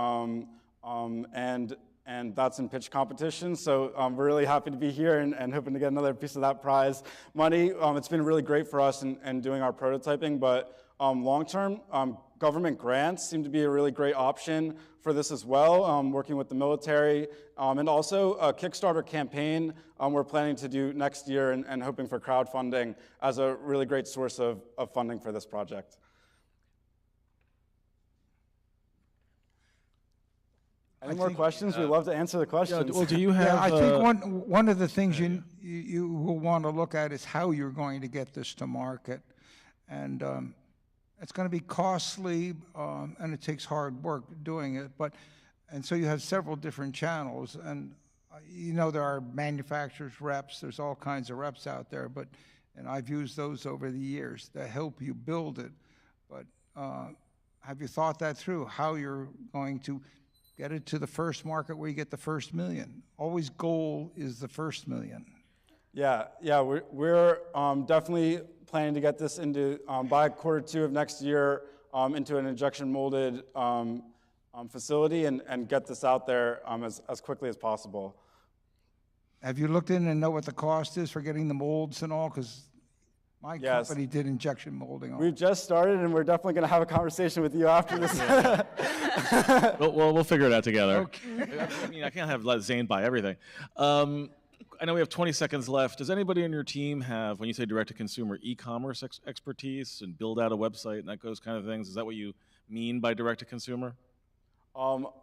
and that's in pitch competition. So we're really happy to be here and hoping to get another piece of that prize money. It's been really great for us in doing our prototyping, but long-term, government grants seem to be a really great option for this as well, working with the military, and also a Kickstarter campaign we're planning to do next year and hoping for crowdfunding as a really great source of funding for this project. Any more questions? We'd love to answer the questions. Yeah, well, do you have? Yeah, I think one of the things you will want to look at is how you're going to get this to market, and it's going to be costly, and it takes hard work doing it. And so you have several different channels, and there are manufacturers reps. There's all kinds of reps out there, and I've used those over the years to help you build it. But have you thought that through? How you're going to get it to the first market where you get the first million? Always goal is the first million. Yeah, we're definitely planning to get this into by Q2 of next year into an injection molded facility and get this out there as quickly as possible. Have you looked in and know what the cost is for getting the molds and all? Because my company did injection molding. We've just started, and we're definitely going to have a conversation with you after this. We'll figure it out together. Okay. I mean, I can't let Zane buy everything. I know we have 20 seconds left. Does anybody in your team have, when you say direct-to-consumer, e-commerce expertise and build out a website and that those kind of things? Is that what you mean by direct-to-consumer?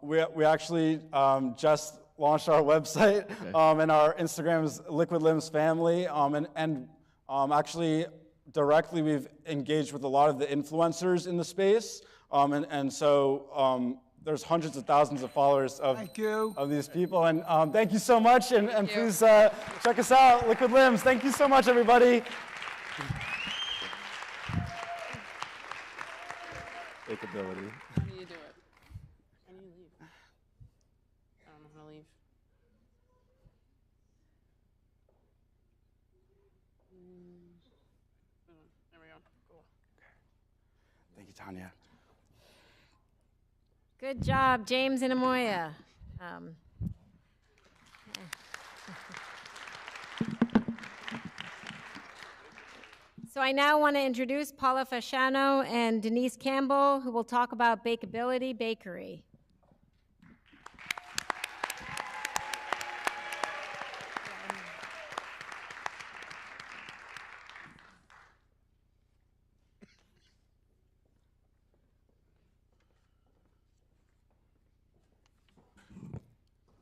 We actually just launched our website, and our Instagram is Liquid Limbs Family, and actually directly we've engaged with a lot of the influencers in the space, and so there's hundreds of thousands of followers of these people, and thank you so much, and please check us out, Liquid Limbs. Thank you so much, everybody. Bakeability. How do you do it? How do you leave? I don't know how to leave. There we go. Cool. Thank you, Tanya. Good job, James and Amoya. So I now want to introduce Paula Fasciano and Denise Campbell, who will talk about Bakeability Bakery.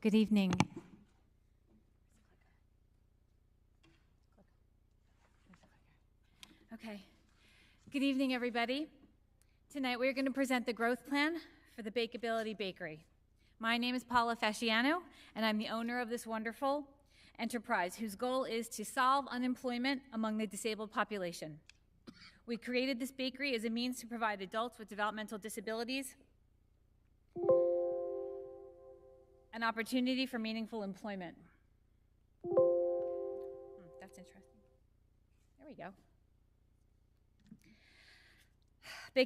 Good evening. Okay. Good evening, everybody. Tonight we're going to present the growth plan for the Bakeability Bakery. My name is Paula Fasciano, and I'm the owner of this wonderful enterprise whose goal is to solve unemployment among the disabled population. We created this bakery as a means to provide adults with developmental disabilities an opportunity for meaningful employment. There we go.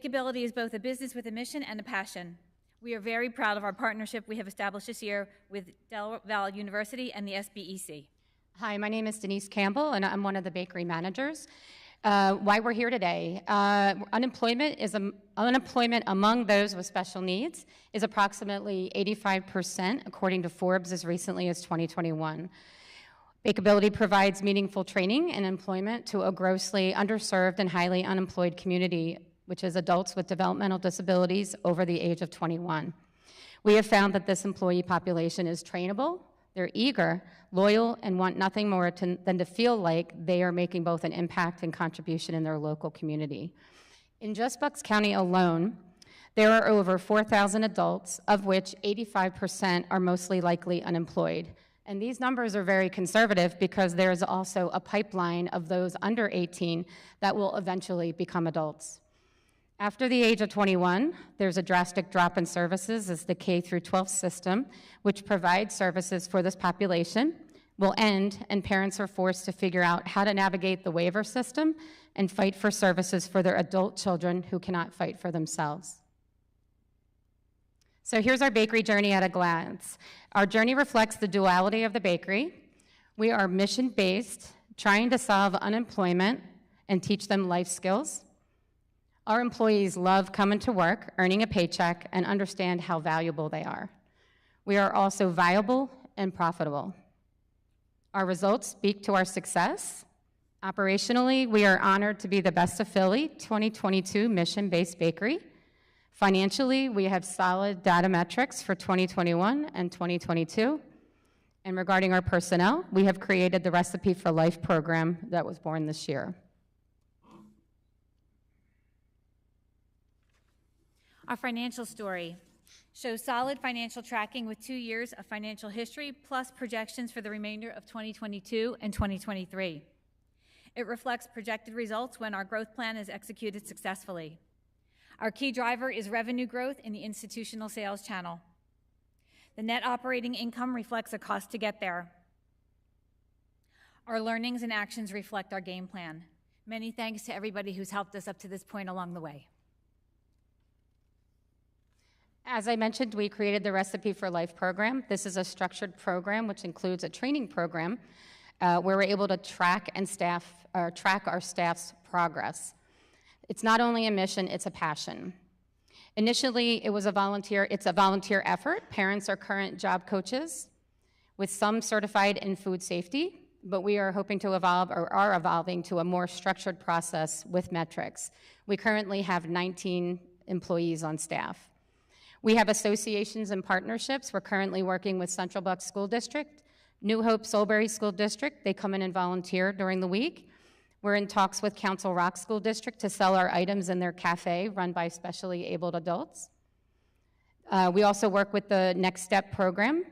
Bakeability is both a business with a mission and a passion. We are very proud of our partnership we have established this year with Delaware Valley University and the SBEC. Hi, my name is Denise Campbell, and I'm one of the bakery managers. Why we're here today, unemployment among those with special needs is approximately 85%, according to Forbes as recently as 2021. Bakeability provides meaningful training and employment to a grossly underserved and highly unemployed community, which is adults with developmental disabilities over the age of 21. We have found that this employee population is trainable, they're eager, loyal, and want nothing more than to feel like they are making both an impact and contribution in their local community. In just Bucks County alone, there are over 4,000 adults, of which 85% are mostly likely unemployed. And these numbers are very conservative because there's also a pipeline of those under 18 that will eventually become adults. After the age of 21, there's a drastic drop in services as the K through 12 system, which provides services for this population, will end, and parents are forced to figure out how to navigate the waiver system and fight for services for their adult children who cannot fight for themselves. So here's our bakery journey at a glance. Our journey reflects the duality of the bakery. We are mission-based, trying to solve unemployment and teach them life skills. Our employees love coming to work, earning a paycheck, and understand how valuable they are. We are also viable and profitable. Our results speak to our success. Operationally, we are honored to be the Best of Philly 2022 mission-based bakery. Financially, we have solid data metrics for 2021 and 2022. And regarding our personnel, we have created the Recipe for Life program that was born this year. Our financial story shows solid financial tracking with 2 years of financial history plus projections for the remainder of 2022 and 2023. It reflects projected results when our growth plan is executed successfully. Our key driver is revenue growth in the institutional sales channel. The net operating income reflects a cost to get there. Our learnings and actions reflect our game plan. Many thanks to everybody who's helped us up to this point along the way. As I mentioned, we created the Recipe for Life program. This is a structured program which includes a training program where we're able to track our staff's progress. It's not only a mission, it's a passion. Initially, it's a volunteer effort. Parents are current job coaches with some certified in food safety, but we are hoping to evolve or are evolving to a more structured process with metrics. We currently have 19 employees on staff. We have associations and partnerships. We're currently working with Central Bucks School District, New Hope Solebury School District. They come in and volunteer during the week. We're in talks with Council Rock School District to sell our items in their cafe run by specially abled adults. We also work with the Next Step program.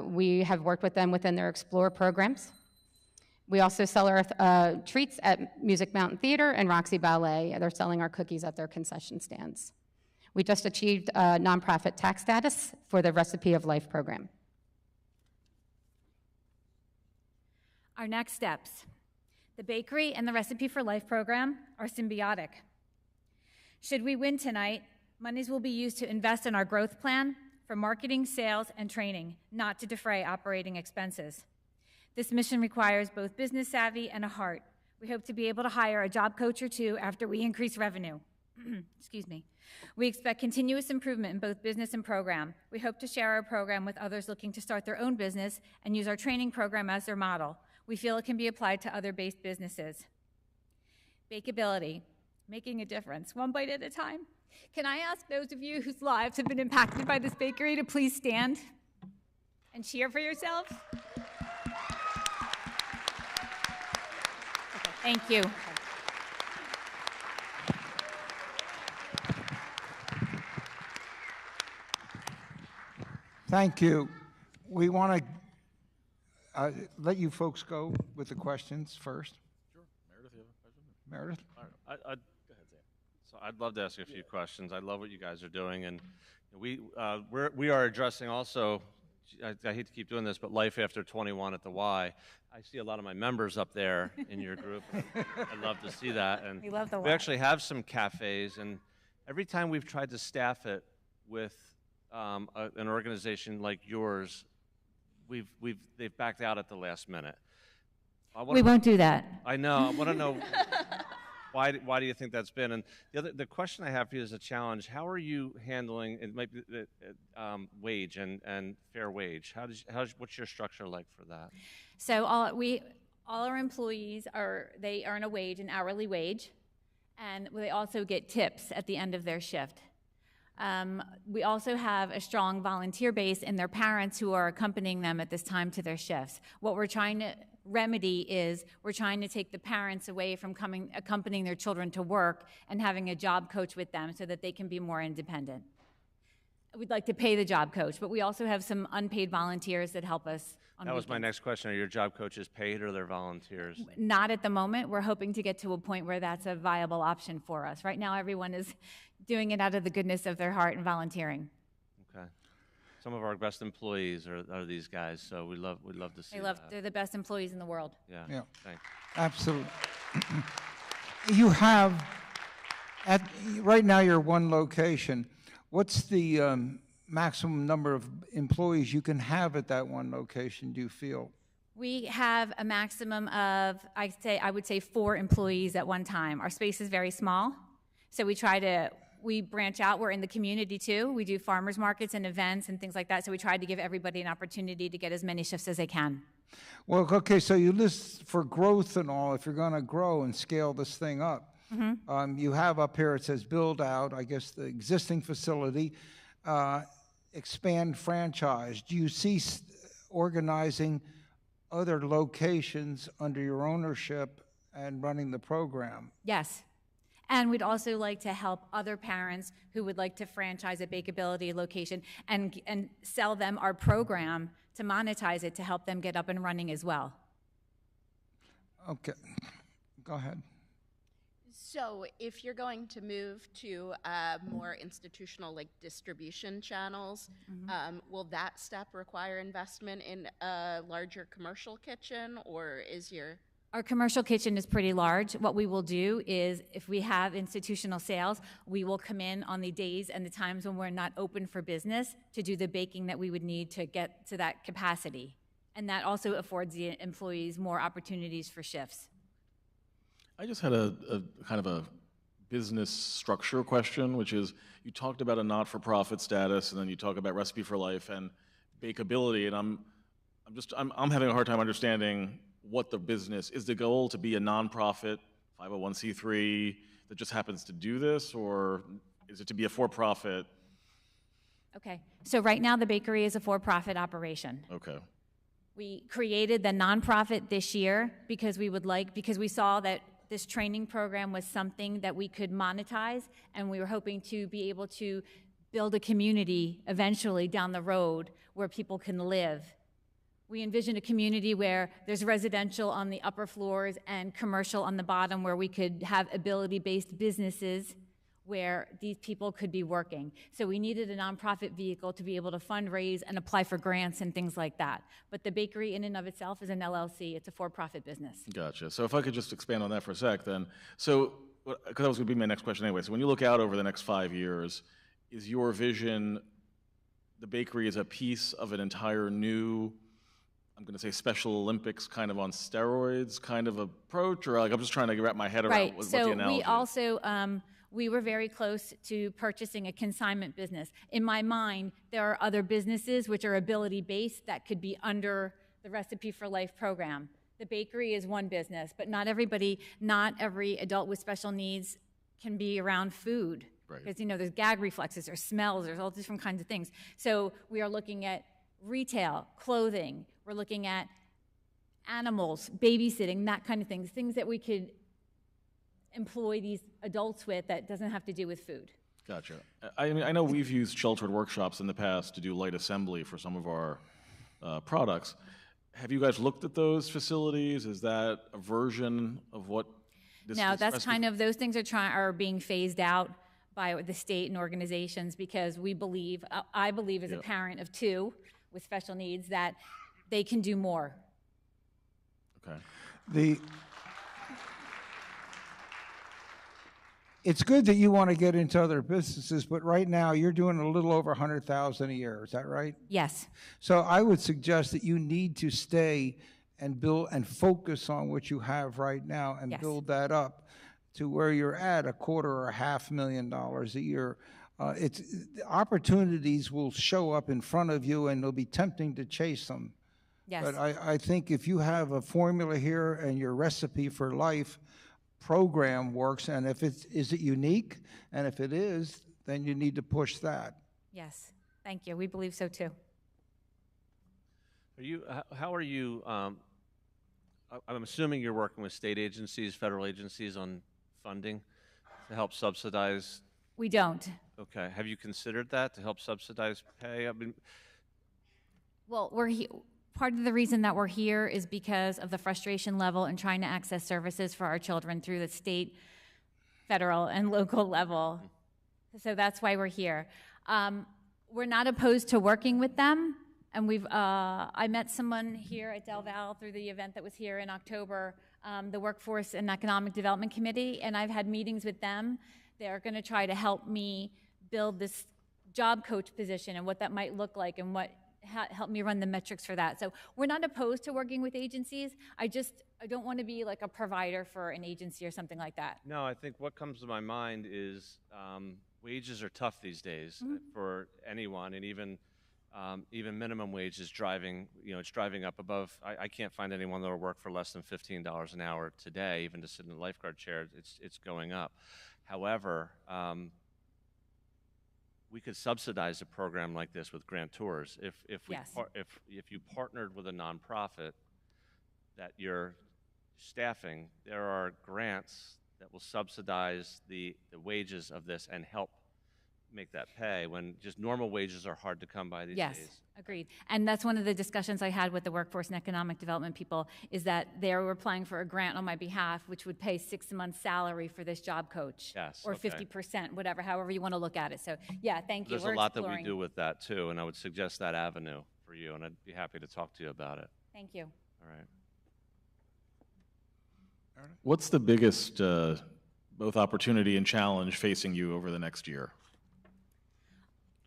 We have worked with them within their Explore programs. We also sell our treats at Music Mountain Theater and Roxy Ballet. They're selling our cookies at their concession stands. We just achieved nonprofit tax status for the Recipe of Life program. Our next steps. The bakery and the Recipe for Life program are symbiotic. Should we win tonight, monies will be used to invest in our growth plan for marketing, sales, and training, not to defray operating expenses. This mission requires both business savvy and a heart. We hope to be able to hire a job coach or two after we increase revenue. Excuse me. We expect continuous improvement in both business and program. We hope to share our program with others looking to start their own business and use our training program as their model. We feel it can be applied to other based businesses. Bakeability, making a difference, one bite at a time. Can I ask those of you whose lives have been impacted by this bakery to please stand and cheer for yourselves? Okay, thank you. Thank you. We want to let you folks go with the questions first. Sure. Meredith, you have a question? Meredith? All right. Go ahead, Sam. So I'd love to ask you a few questions. I love what you guys are doing, and we are addressing also I hate to keep doing this, but Life After 21 at the Y. I see a lot of my members up there in your group. I'd love to see that. And We love the we Y. actually have some cafes, and every time we've tried to staff it with an organization like yours, they've backed out at the last minute. We won't do that. I know. I want to know why do you think that's been? And the question I have for you is a challenge. How are you handling it? Might be wage and fair wage. What's your structure like for that? So all our employees they earn a wage, an hourly wage, and they also get tips at the end of their shift. We also have a strong volunteer base and their parents who are accompanying them at this time to their shifts. What we're trying to remedy is we're trying to take the parents away from accompanying their children to work and having a job coach with them so that they can be more independent. We'd like to pay the job coach, but we also have some unpaid volunteers that help us on That was my weekends. next question. Are your job coaches paid or they're volunteers? Not at the moment. We're hoping to get to a point where that's a viable option for us. Right now, everyone is doing it out of the goodness of their heart and volunteering. Okay. Some of our best employees are these guys, so we'd love to see that. They're the best employees in the world. Yeah. Thanks. Absolutely. You have, right now you're one location. What's the maximum number of employees you can have at that one location, do you feel? We have a maximum of, I would say 4 employees at one time. Our space is very small, so we branch out. We're in the community too. We do farmers markets and events and things like that, so we try to give everybody an opportunity to get as many shifts as they can. Well, okay, so you list for growth and all, if you're going to grow and scale this thing up. You have up here, it says build out, I guess, the existing facility, expand franchise. Do you see organizing other locations under your ownership and running the program? Yes. And we'd also like to help other parents who would like to franchise a Bakeability location and sell them our program to monetize it to help them get up and running as well. Okay, go ahead. So if you're going to move to more institutional like distribution channels, will that step require investment in a larger commercial kitchen, or is your... Our commercial kitchen is pretty large. What we will do is if we have institutional sales, we will come in on the days and the times when we're not open for business to do the baking that we would need to get to that capacity. And that also affords the employees more opportunities for shifts. I just had a kind of a business structure question, which is you talked about a not-for-profit status, and then you talk about Recipe for Life and Bakeability, and I'm having a hard time understanding what the business is. The goal to be a nonprofit 501c3 that just happens to do this, or is it to be a for-profit? Okay, so right now the bakery is a for-profit operation. Okay. We created the nonprofit this year because we saw that this training program was something that we could monetize, and we were hoping to be able to build a community eventually down the road where people can live. We envision a community where there's residential on the upper floors and commercial on the bottom, where we could have ability-based businesses where these people could be working. So we needed a nonprofit vehicle to be able to fundraise and apply for grants and things like that. But the bakery in and of itself is an LLC. It's a for-profit business. Gotcha. So if I could just expand on that for a sec then. So, because that was going to be my next question anyway. So when you look out over the next 5 years, is your vision the bakery is a piece of an entire new, I'm going to say Special Olympics kind of on steroids kind of approach? Or like I'm just trying to wrap my head around what's the analogy? We also, we were very close to purchasing a consignment business. In my mind, there are other businesses which are ability-based that could be under the Recipe for Life program. The bakery is one business, but not every adult with special needs can be around food. Right. Because, there's gag reflexes, there's smells, there's all different kinds of things. So we are looking at retail, clothing, we're looking at animals, babysitting, that kind of things that we could employ these adults with that doesn't have to do with food. Gotcha. I mean, I know we've used sheltered workshops in the past to do light assembly for some of our products. Have you guys looked at those facilities? Is that a version of what this No, that's recipe- kind of, those things are being phased out by the state and organizations because I believe as a parent of 2, with special needs that they can do more. Okay. It's good that you want to get into other businesses, but right now you're doing a little over 100,000 a year. Is that right? Yes. So I would suggest that you need to stay and build and focus on what you have right now and Yes. build that up to where you're at $250,000 or $500,000 a year. Opportunities will show up in front of you and it'll be tempting to chase them. Yes. But I think if you have a formula here and your recipe for life program works, and is it unique? And if it is, then you need to push that. Yes. Thank you. We believe so too. How are you, I'm assuming you're working with state agencies, federal agencies on funding to help subsidize? We don't. Okay. Have you considered that to help subsidize pay? Well, part of the reason that we're here is because of the frustration level in trying to access services for our children through the state, federal, and local level. So that's why we're here. We're not opposed to working with them. And I met someone here at Del Val through the event that was here in October, the Workforce and Economic Development Committee, and I've had meetings with them. They're going to try to help me build this job coach position and what that might look like and help me run the metrics for that. So we're not opposed to working with agencies. I don't want to be like a provider for an agency or something like that. No, I think what comes to my mind is wages are tough these days for anyone, and even minimum wage is driving up above. I can't find anyone that will work for less than $15 an hour today, even to sit in the lifeguard chair. It's going up. However, we could subsidize a program like this with grantors. If you partnered with a nonprofit that you're staffing, there are grants that will subsidize the wages of this and help make that pay when just normal wages are hard to come by these days. Yes, agreed. And that's one of the discussions I had with the Workforce and Economic Development people, is that they were applying for a grant on my behalf, which would pay 6 months' salary for this job coach. Yes, or okay. 50%, whatever, however you want to look at it. So, yeah, thank you. There's a lot that we do with that, too, and I would suggest that avenue for you, and I'd be happy to talk to you about it. Thank you. All right. What's the biggest both opportunity and challenge facing you over the next year?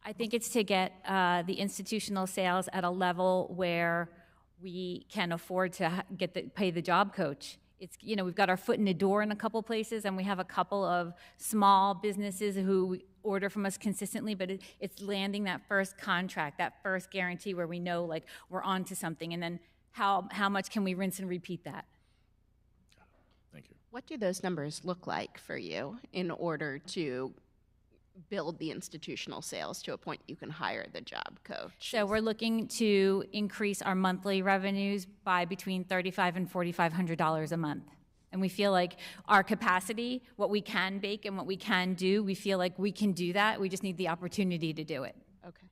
I think it's to get the institutional sales at a level where we can afford to pay the job coach. It's, we've got our foot in the door in a couple places, and we have a couple of small businesses who order from us consistently, but it's landing that first contract, that first guarantee where we know like we're on to something, and then how much can we rinse and repeat that? Thank you. What do those numbers look like for you in order to build the institutional sales to a point you can hire the job coach? So we're looking to increase our monthly revenues by between $3,500 and $4,500 a month. And we feel like our capacity, what we can bake and what we can do, we feel like we can do that. We just need the opportunity to do it. Okay.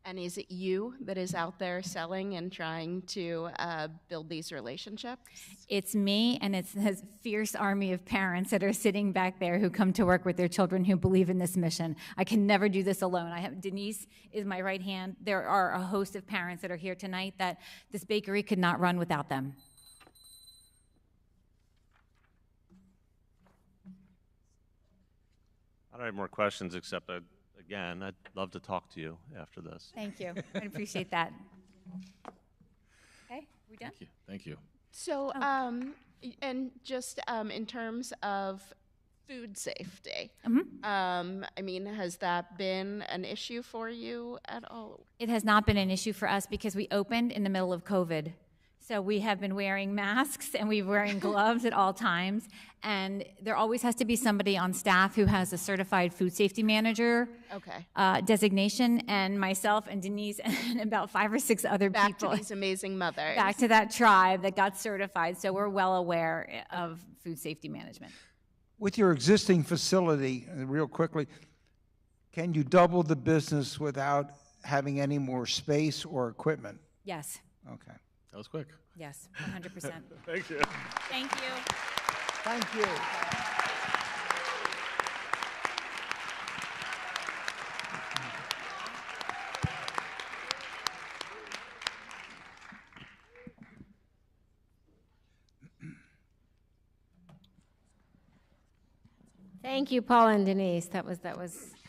And is it you that is out there selling and trying to build these relationships? It's me, and it's this fierce army of parents that are sitting back there who come to work with their children who believe in this mission. I can never do this alone. Denise is my right hand. There are a host of parents that are here tonight that this bakery could not run without them. I don't have more questions except again, I'd love to talk to you after this. Thank you. I appreciate that. Okay, we done? Thank you. Thank you. So, and just in terms of food safety, I mean, has that been an issue for you at all? It has not been an issue for us because we opened in the middle of COVID. So we have been wearing masks and we're wearing gloves at all times. And there always has to be somebody on staff who has a certified food safety manager designation. And myself and Denise and about 5 or 6 other people. Back to these amazing mothers. Back to that tribe that got certified. So we're well aware of food safety management. With your existing facility, real quickly, can you double the business without having any more space or equipment? Yes. Okay. That was quick. Yes, 100%. Thank you. Thank you. Thank you. Thank you, Paul and Denise. That was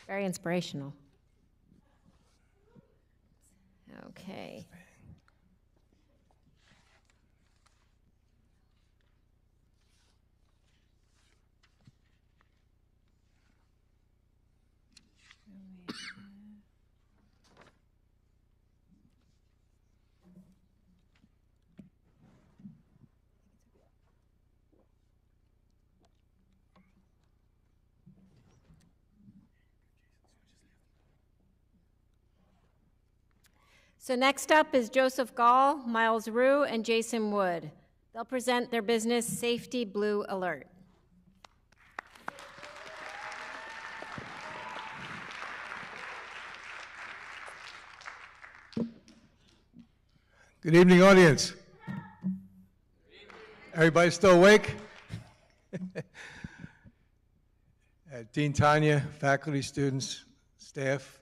very inspirational. Okay. So next up is Joseph Gall, Miles Rue, and Jason Wood. They'll present their business, Safety Blue Alert. Good evening, audience. Everybody still awake? Dean Tanya, faculty, students, staff,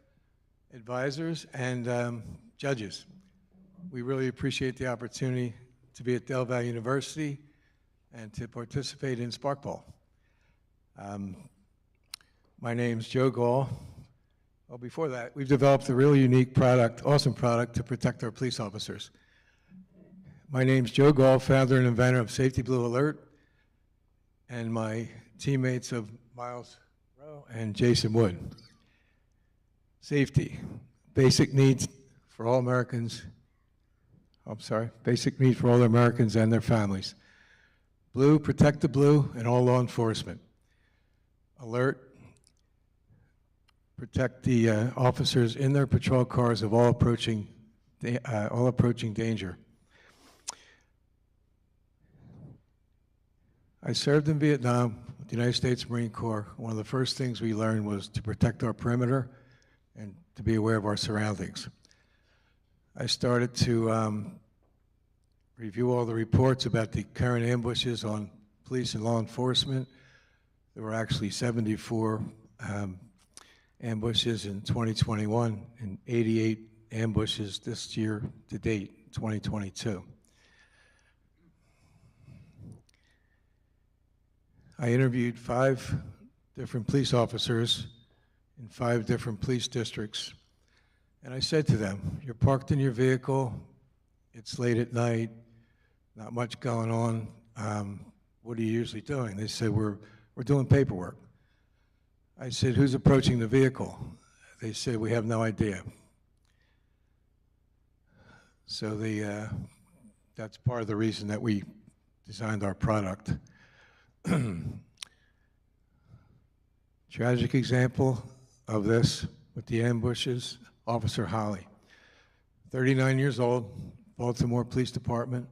advisors, and judges. We really appreciate the opportunity to be at Del Valle University and to participate in Spark Ball. My name's Joe Gall. Well, before that, we've developed a really unique product, awesome product, to protect our police officers. My name's Joe Gall, founder and inventor of Safety Blue Alert, and my teammates of Miles Rowe and Jason Wood. Safety, basic needs for all Americans. Basic needs for all Americans and their families. Blue, protect the blue and all law enforcement. Alert, protect the officers in their patrol cars of all approaching danger. I served in Vietnam with the United States Marine Corps. One of the first things we learned was to protect our perimeter and to be aware of our surroundings. I started to review all the reports about the current ambushes on police and law enforcement. There were actually 74 ambushes in 2021 and 88 ambushes this year to date, 2022. I interviewed 5 different police officers in 5 different police districts. And I said to them, you're parked in your vehicle, it's late at night, not much going on, what are you usually doing? They said, we're doing paperwork. I said, who's approaching the vehicle? They said, we have no idea. So that's part of the reason that we designed our product. Tragic example of this with the ambushes, Officer Holly, 39 years old, Baltimore Police Department,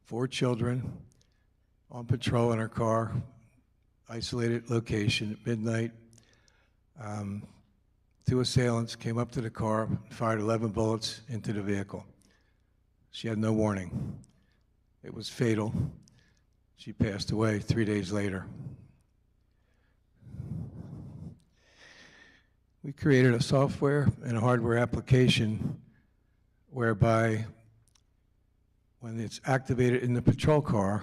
4 children, on patrol in her car, isolated location at midnight. 2 assailants came up to the car and fired 11 bullets into the vehicle. She had no warning. It was fatal. She passed away 3 days later. We created a software and a hardware application whereby when it's activated in the patrol car,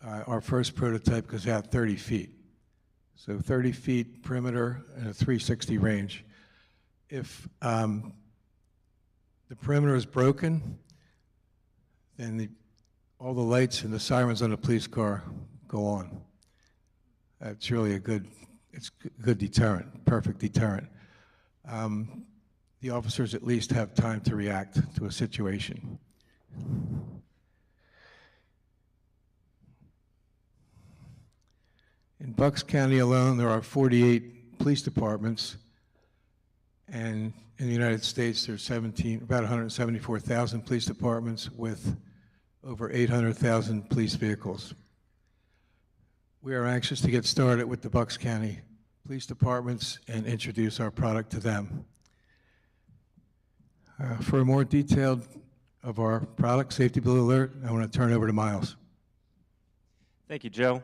our first prototype goes out 30 feet. So 30 feet perimeter and a 360 range. If the perimeter is broken, then all the lights and the sirens on the police car go on. That's really a good deterrent, perfect deterrent. The officers at least have time to react to a situation. In Bucks County alone, there are 48 police departments, and in the United States, there's about 174,000 police departments with over 800,000 police vehicles. We are anxious to get started with the Bucks County Police Departments and introduce our product to them. For a more detailed of our product, Safety Blue Alert, I want to turn it over to Miles. Thank you, Joe.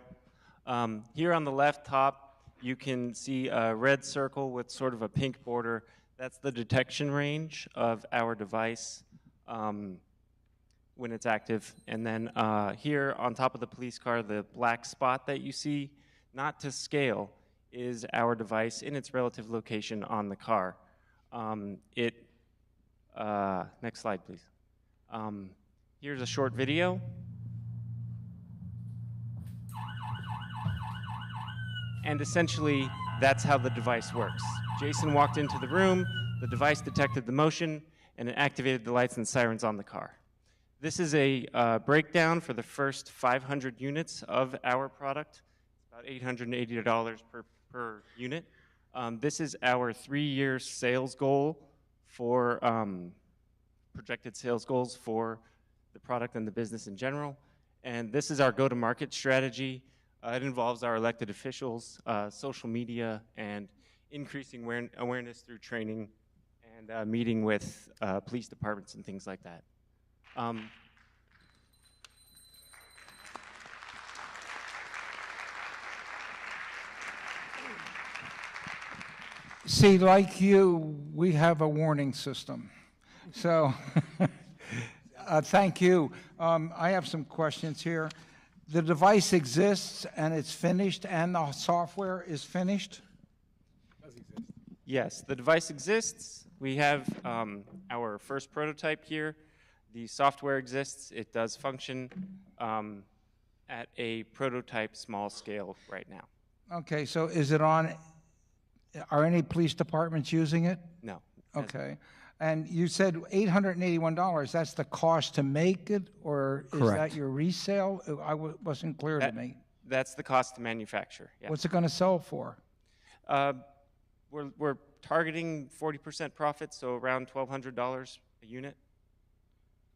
Here on the left top, you can see a red circle with sort of a pink border. That's the detection range of our device. when it's active. And then here on top of the police car, the black spot that you see, not to scale, is our device in its relative location on the car. Next slide, please. Here's a short video. And essentially, that's how the device works. Jason walked into the room, the device detected the motion, and it activated the lights and sirens on the car. This is a breakdown for the first 500 units of our product. It's about $880 per unit. This is our 3-year sales goal for projected sales goals for the product and the business in general. And this is our go-to-market strategy. It involves our elected officials, social media, and increasing awareness through training and meeting with police departments and things like that. See, like you, we have a warning system. So, thank you. I have some questions here. The device exists and it's finished and the software is finished? Yes, the device exists. We have our first prototype here. The software exists. It does function at a prototype small scale right now. Okay, so is it on, are any police departments using it? No. Okay. And you said $881, that's the cost to make it, or is Correct. that your resale? Wasn't clear to me. That's the cost to manufacture. Yeah. What's it going to sell for? We're targeting 40% profit, so around $1,200 a unit.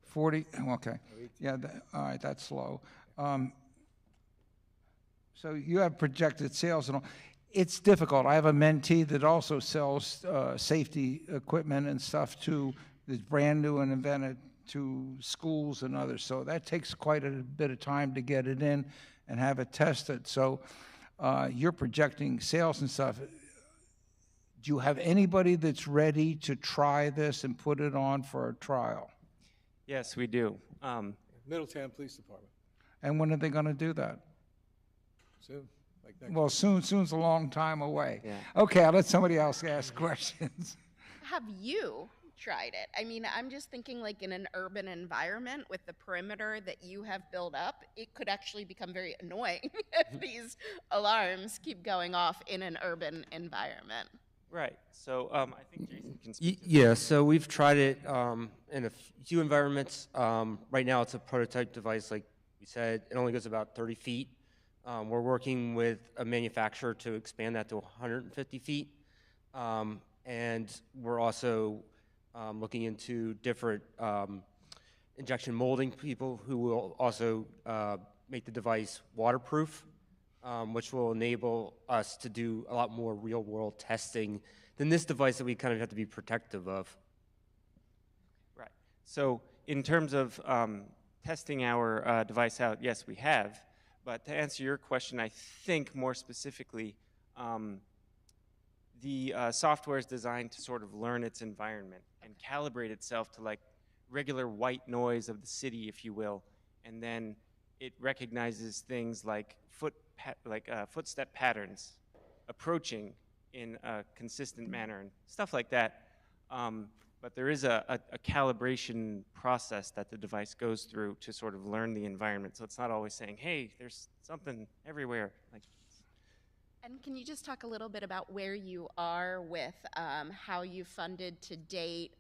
40, okay. Yeah, all right, that's low. So you have projected sales and all. It's difficult. I have a mentee that also sells safety equipment and stuff to, that's brand new and invented, to schools and others. So that takes quite a bit of time to get it in and have it tested. So you're projecting sales and stuff. Do you have anybody that's ready to try this and put it on for a trial? Yes, we do. Middletown Police Department. And when are they going to do that? Soon. Like next Well, soon's a long time away. Yeah. Okay, I'll let somebody else ask questions. Have you tried it? I mean, I'm just thinking like in an urban environment with the perimeter that you have built up, it could actually become very annoying if these alarms keep going off in an urban environment. Right. So I think Jason can speak to Yeah, so we've tried it in a few environments. Right now it's a prototype device, like we said. It only goes about 30 feet. We're working with a manufacturer to expand that to 150 feet. And we're also looking into different injection molding people who will also make the device waterproof, which will enable us to do a lot more real-world testing than this device that we kind of have to be protective of. Right. So in terms of testing our device out, yes, we have. But to answer your question, I think more specifically, the software is designed to sort of learn its environment and calibrate itself to like regular white noise of the city, if you will, and then it recognizes things like footstep patterns approaching in a consistent manner and stuff like that. But there is a calibration process that the device goes through to sort of learn the environment. So it's not always saying, hey, there's something everywhere. And can you just talk a little bit about where you are with how you funded to date,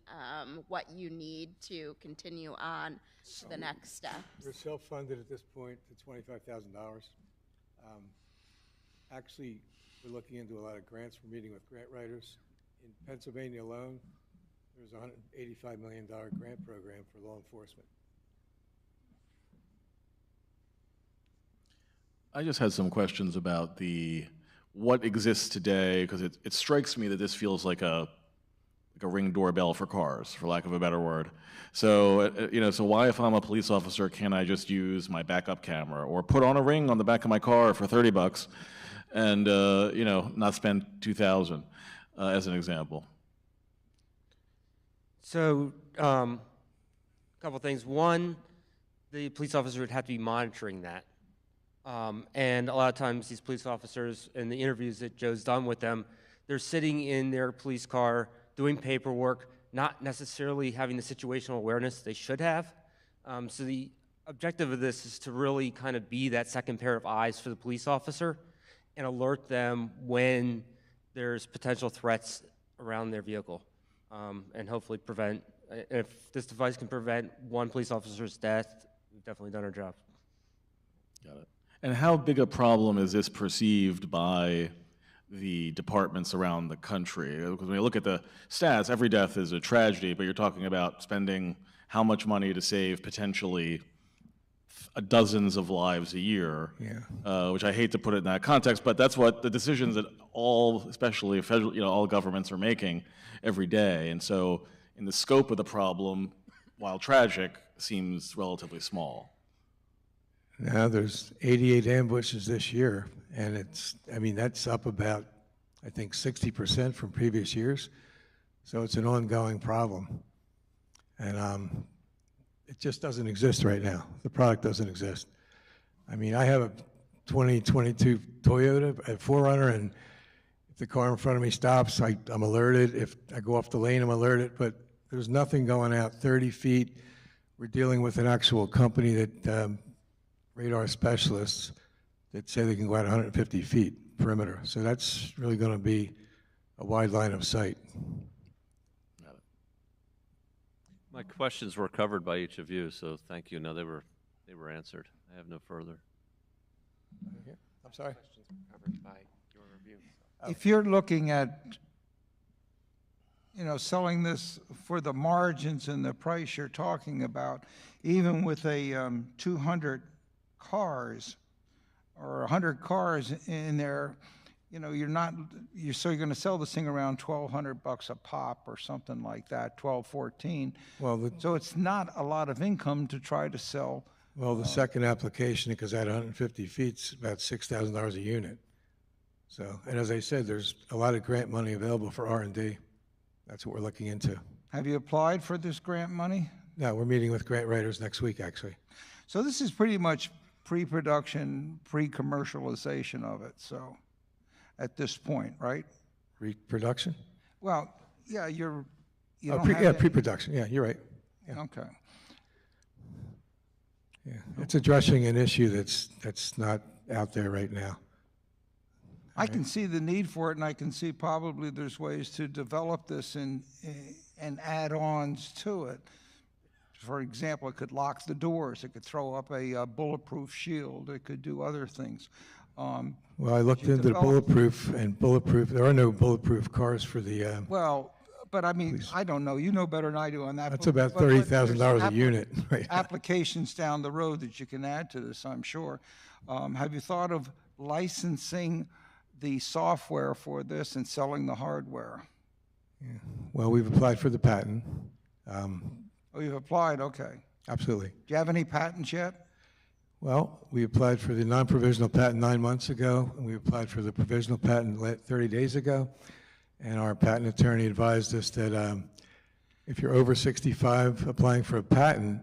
what you need to continue on to the next step? We're self-funded at this point to $25,000. Actually, we're looking into a lot of grants. We're meeting with grant writers. In Pennsylvania alone, there's a $185 million grant program for law enforcement. I just had some questions about what exists today, because it strikes me that this feels like a Ring doorbell for cars, for lack of a better word. So, so why, if I'm a police officer, can't I just use my backup camera or put on a Ring on the back of my car for $30 and, not spend $2,000 as an example? So, a couple things. One, the police officer would have to be monitoring that. And a lot of times these police officers, in the interviews that Joe's done with them, they're sitting in their police car doing paperwork, not necessarily having the situational awareness they should have. So the objective of this is to really kind of be that second pair of eyes for the police officer and alert them when there's potential threats around their vehicle, and hopefully prevent. If this device can prevent one police officer's death, we've definitely done our job. Got it. And how big a problem is this perceived by the departments around the country? Because when you look at the stats, every death is a tragedy, but you're talking about spending how much money to save potentially dozens of lives a year, which I hate to put it in that context, but that's what the decisions that all, especially federal, all governments are making every day. And so in the scope of the problem, while tragic, seems relatively small. Now there's 88 ambushes this year, and that's up about, I think, 60% from previous years. So it's an ongoing problem. And it just doesn't exist right now. The product doesn't exist. I mean, I have a 2022 Toyota, a 4Runner, and if the car in front of me stops, I'm alerted. If I go off the lane, I'm alerted. But there's nothing going out 30 feet. We're dealing with an actual company that radar specialists that say they can go out 150 feet perimeter. So that's really going to be a wide line of sight. My questions were covered by each of you, so thank you. No, they were answered. I have no further. I'm sorry. Questions were covered by your review. If you're looking at, selling this for the margins and the price you're talking about, even with a 200 cars or 100 cars in there, you're going to sell this thing around $1,200 a pop or something like that, 12, 14. Well, so it's not a lot of income to try to sell. Well, the second application, because at 150 feet, it's about $6,000 a unit. So, and as I said, there's a lot of grant money available for R&D. That's what we're looking into. Have you applied for this grant money? No, we're meeting with grant writers next week, actually. So this is pretty much pre-production, pre-commercialization of it, so, at this point, right? Pre-production? Well, yeah, pre-production, yeah, you're right. Yeah. Okay. Yeah, it's addressing an issue that's not out there right now. I can see the need for it, and I can see probably there's ways to develop this and add-ons to it. For example, it could lock the doors. It could throw up a bulletproof shield. It could do other things. Well, I looked into the bulletproof. There are no bulletproof cars for the. Well, but I mean, police. I don't know. You know better than I do on that. That's about $30,000 a unit. Applications down the road that you can add to this, I'm sure. Have you thought of licensing the software for this and selling the hardware? Yeah. Well, we've applied for the patent. Oh, you've applied? Okay. Absolutely. Do you have any patents yet? Well, we applied for the non-provisional patent 9 months ago, and we applied for the provisional patent 30 days ago. And our patent attorney advised us that if you're over 65 applying for a patent,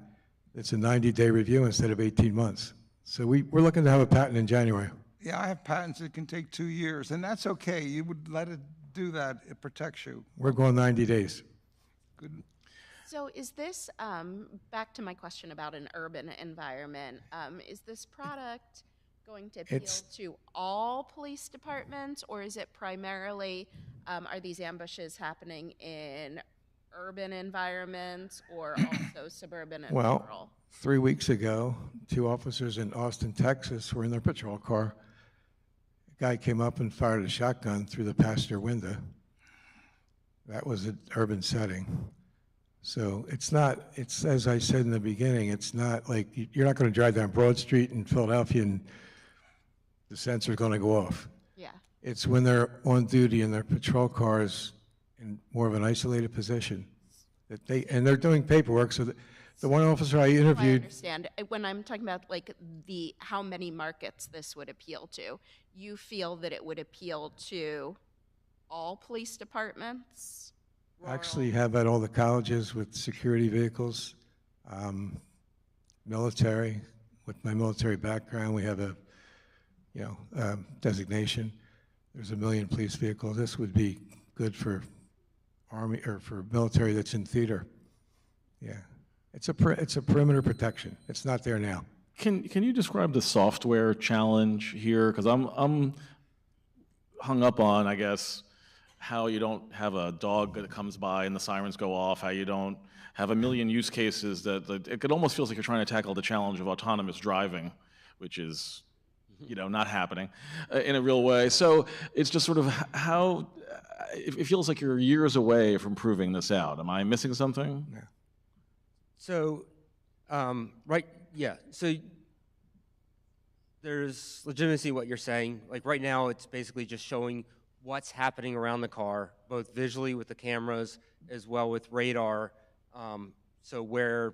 it's a 90-day review instead of 18 months. So we're looking to have a patent in January. Yeah, I have patents that can take 2 years, and that's okay. You would let it do that. It protects you. We're going 90 days. Good. So is this, back to my question about an urban environment, is this product going to appeal to all police departments, or is it primarily, are these ambushes happening in urban environments or also suburban and rural? Well, 3 weeks ago, 2 officers in Austin, Texas were in their patrol car. A guy came up and fired a shotgun through the passenger window. That was an urban setting. So it's as I said in the beginning, it's not like you're not going to drive down Broad Street in Philadelphia and the sensor's going to go off. Yeah. It's when they're on duty in their patrol cars in more of an isolated position that they're doing paperwork. So the one officer I interviewed. I understand. When I'm talking about like how many markets this would appeal to, you feel that it would appeal to all police departments? Actually have at all the colleges with security vehicles, military. With my military background, we have a, designation. There's 1 million police vehicles. This would be good for Army or for military that's in theater. Yeah, it's a perimeter protection. It's not there now. Can you describe the software challenge here? Because I'm hung up on, I guess, how you don't have a dog that comes by and the sirens go off, how you don't have a million use cases that it almost feels like you're trying to tackle the challenge of autonomous driving, which is, not happening in a real way. So it's just sort of how, it feels like you're years away from proving this out. Am I missing something? Yeah. So, so there's legitimacy in what you're saying. Like right now, it's basically just showing what's happening around the car, both visually with the cameras as well with radar. So where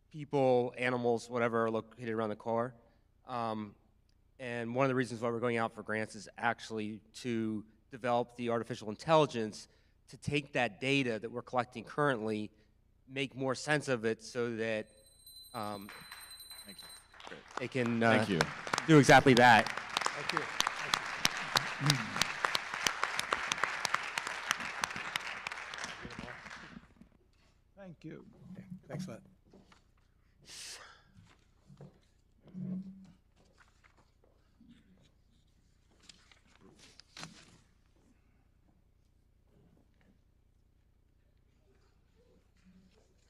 people, animals, whatever are located around the car. And one of the reasons why we're going out for grants is actually to develop the artificial intelligence to take that data that we're collecting currently, make more sense of it so that they can do exactly that. Thank you. Thank you. Thanks a lot.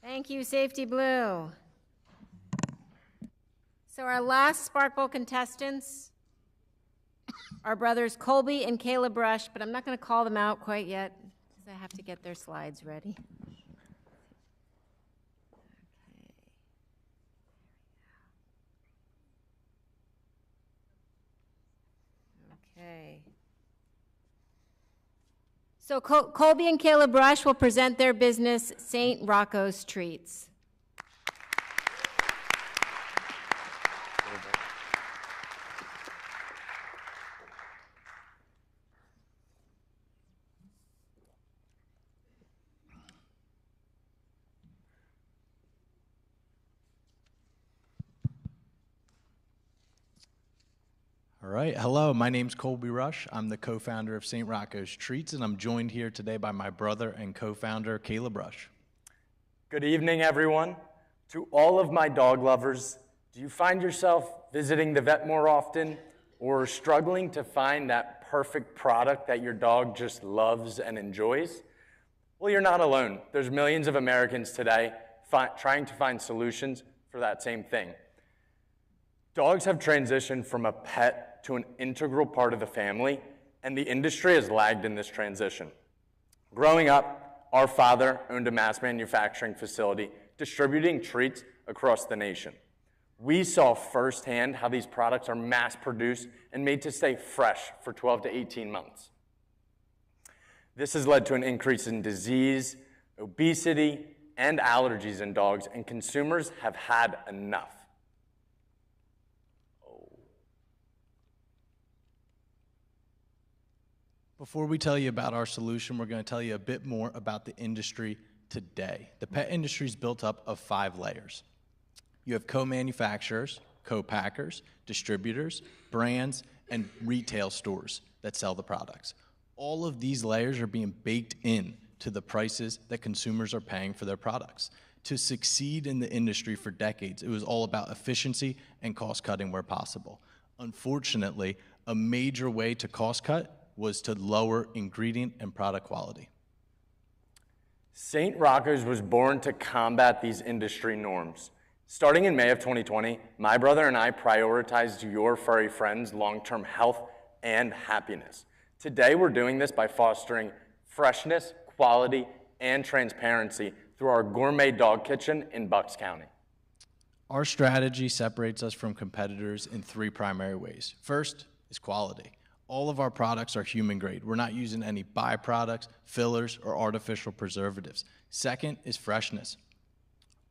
Thank you, Safety Blue. So our last Spark Bowl contestants are brothers Colby and Caleb Rush, but I'm not going to call them out quite yet because I have to get their slides ready. Okay. So Colby and Caleb Rush will present their business, St. Rocco's Treats. All right, hello, my name's Colby Rush. I'm the co-founder of St. Rocco's Treats, and I'm joined here today by my brother and co-founder, Caleb Rush. Good evening, everyone. To all of my dog lovers, do you find yourself visiting the vet more often or struggling to find that perfect product that your dog just loves and enjoys? Well, you're not alone. There's millions of Americans today trying to find solutions for that same thing. Dogs have transitioned from a pet to an integral part of the family, and the industry has lagged in this transition. Growing up, our father owned a mass manufacturing facility distributing treats across the nation. We saw firsthand how these products are mass-produced and made to stay fresh for 12 to 18 months. This has led to an increase in disease, obesity, and allergies in dogs, and consumers have had enough. Before we tell you about our solution, we're going to tell you a bit more about the industry today. The pet industry is built up of 5 layers. You have co-manufacturers, co-packers, distributors, brands, and retail stores that sell the products. All of these layers are being baked in to the prices that consumers are paying for their products. To succeed in the industry for decades, it was all about efficiency and cost cutting where possible. Unfortunately, a major way to cost cut was to lower ingredient and product quality. St. Rocco's was born to combat these industry norms. Starting in May of 2020, my brother and I prioritized your furry friends' long-term health and happiness. Today, we're doing this by fostering freshness, quality, and transparency through our gourmet dog kitchen in Bucks County. Our strategy separates us from competitors in 3 primary ways. First is quality. All of our products are human grade. We're not using any byproducts, fillers, or artificial preservatives. Second is freshness.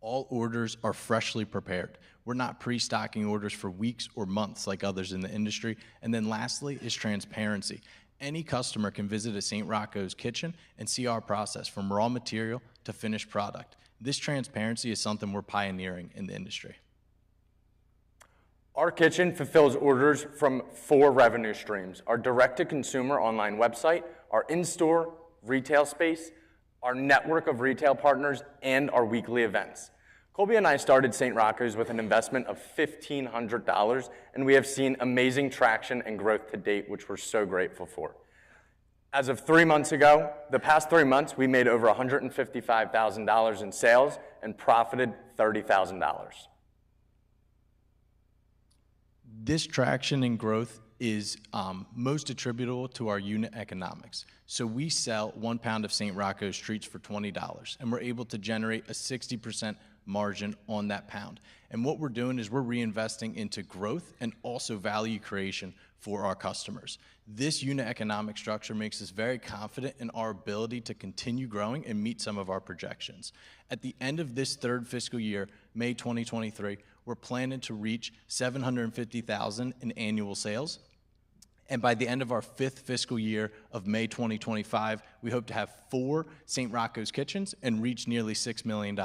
All orders are freshly prepared. We're not pre-stocking orders for weeks or months like others in the industry. And then lastly is transparency. Any customer can visit a St. Rocco's kitchen and see our process from raw material to finished product. This transparency is something we're pioneering in the industry. Our kitchen fulfills orders from 4 revenue streams: our direct-to-consumer online website, our in-store retail space, our network of retail partners, and our weekly events. Colby and I started St. Rocco's with an investment of $1,500, and we have seen amazing traction and growth to date, which we're so grateful for. As of 3 months ago, the past 3 months, we made over $155,000 in sales and profited $30,000. This traction and growth is most attributable to our unit economics. So we sell 1 pound of St. Rocco's treats for $20, and we're able to generate a 60% margin on that pound. And what we're doing is we're reinvesting into growth and also value creation for our customers. This unit economic structure makes us very confident in our ability to continue growing and meet some of our projections. At the end of this 3rd fiscal year, May 2023, we're planning to reach $750,000 in annual sales. And by the end of our 5th fiscal year of May 2025, we hope to have 4 St. Rocco's kitchens and reach nearly $6 million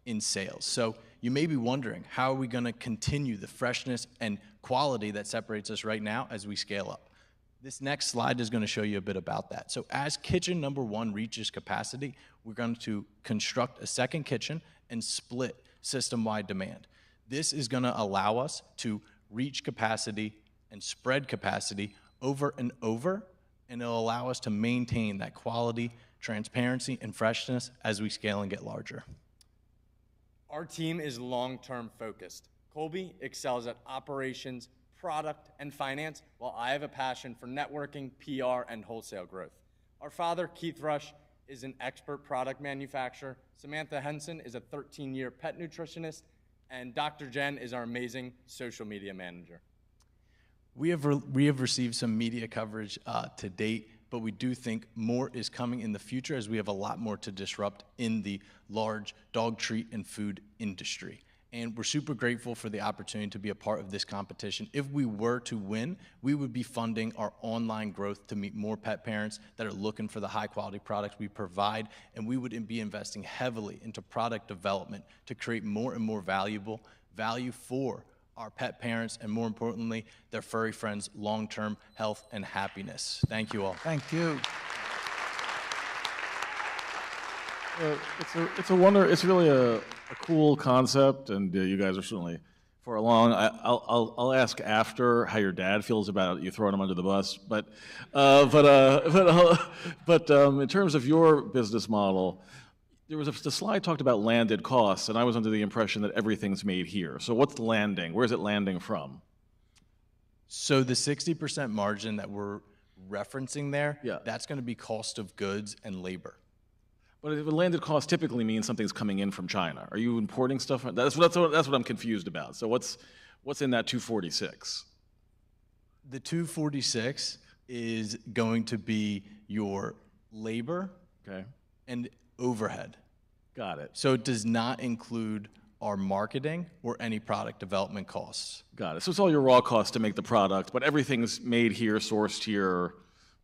in sales. So you may be wondering, how are we going to continue the freshness and quality that separates us right now as we scale up? This next slide is going to show you a bit about that. So as kitchen number 1 reaches capacity, we're going to construct a 2nd kitchen and split system-wide demand. This is going to allow us to reach capacity and spread capacity over and over, and it'll allow us to maintain that quality, transparency, and freshness as we scale and get larger. Our team is long-term focused. Colby excels at operations, product, and finance, while I have a passion for networking, PR, and wholesale growth. Our father, Keith Rush, is an expert product manufacturer. Samantha Henson is a 13-year pet nutritionist, and Dr. Jen is our amazing social media manager. We have received some media coverage to date, but we do think more is coming in the future as we have a lot more to disrupt in the large dog treat and food industry. And we're super grateful for the opportunity to be a part of this competition. If we were to win, we would be funding our online growth to meet more pet parents that are looking for the high quality products we provide, and we would be investing heavily into product development to create more and more value for our pet parents, and more importantly, their furry friends' long-term health and happiness. Thank you all. Thank you. It's really a cool concept, and you guys are certainly far along. I'll ask after how your dad feels about you throwing him under the bus, but in terms of your business model, the slide talked about landed costs, and I was under the impression that everything's made here. So what's landing? Where's it landing from? So the 60% margin that we're referencing there, that's going to be cost of goods and labor. But if a landed cost typically means something's coming in from China. Are you importing stuff? That's what I'm confused about. So what's in that 246? The 246 is going to be your labor and overhead. Got it. So it does not include our marketing or any product development costs. Got it. So it's all your raw costs to make the product, but everything's made here, sourced here.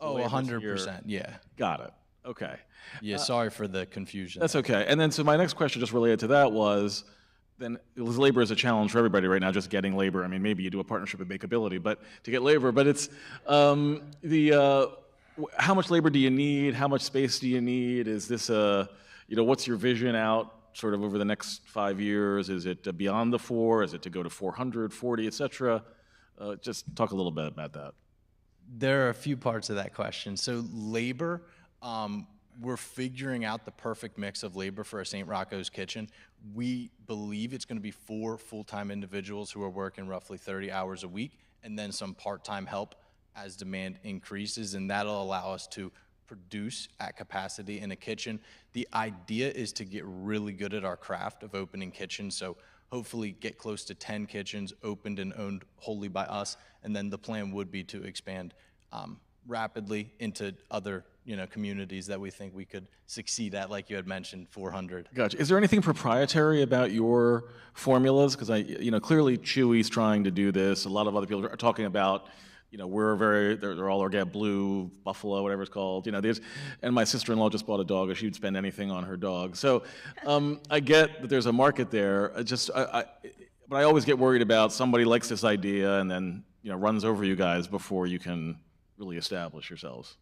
Oh, 100%, yeah. Got it. Okay. Yeah, sorry for the confusion. That's okay. And then, so my next question just related to that was, then labor is a challenge for everybody right now, just getting labor. I mean, maybe you do a partnership with Bakeability, but to get labor, but it's how much labor do you need? How much space do you need? Is this what's your vision out sort of over the next 5 years? Is it beyond the 4? Is it to go to 400, 40, et cetera? Just talk a little bit about that. There are a few parts of that question. So labor, we're figuring out the perfect mix of labor for a St. Rocco's kitchen. We believe it's going to be 4 full-time individuals who are working roughly 30 hours a week, and then some part-time help as demand increases, and that'll allow us to produce at capacity in a kitchen. The idea is to get really good at our craft of opening kitchens, so hopefully get close to 10 kitchens opened and owned wholly by us, and then the plan would be to expand rapidly into other communities that we think we could succeed at, like you had mentioned, 400. Gotcha. Is there anything proprietary about your formulas? Because clearly Chewy's trying to do this. A lot of other people are talking about, they're all organic, Blue, Buffalo, whatever it's called. And my sister-in-law just bought a dog, and she'd spend anything on her dog. So I get that there's a market there. But I always get worried about somebody likes this idea and then, runs over you guys before you can really establish yourselves.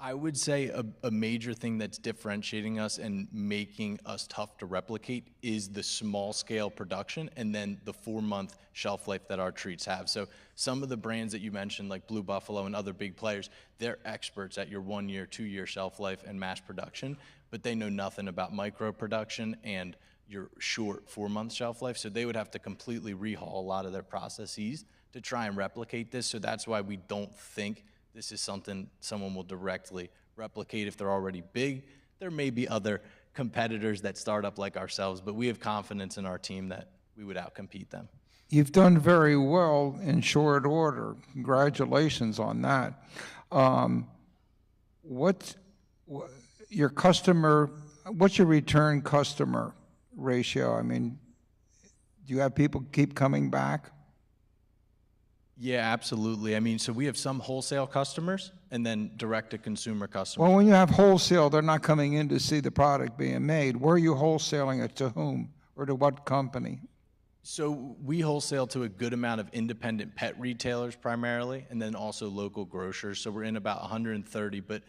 I would say a major thing that's differentiating us and making us tough to replicate is the small scale production and then the 4-month shelf life that our treats have. So some of the brands that you mentioned, like Blue Buffalo and other big players, they're experts at your 1-year, 2-year shelf life and mass production, but they know nothing about micro production and your short 4-month shelf life. So they would have to completely rehaul a lot of their processes to try and replicate this. So that's why we don't think this is something someone will directly replicate if they're already big. There may be other competitors that start up like ourselves, but we have confidence in our team that we would outcompete them. You've done very well in short order. Congratulations on that. What's your return customer ratio? I mean, do you have people keep coming back? Yeah, absolutely. I mean, so we have some wholesale customers and then direct-to-consumer customers. Well, when you have wholesale, they're not coming in to see the product being made. Where are you wholesaling it to whom or to what company? So we wholesale to a good amount of independent pet retailers primarily, and then also local grocers. So we're in about 130, but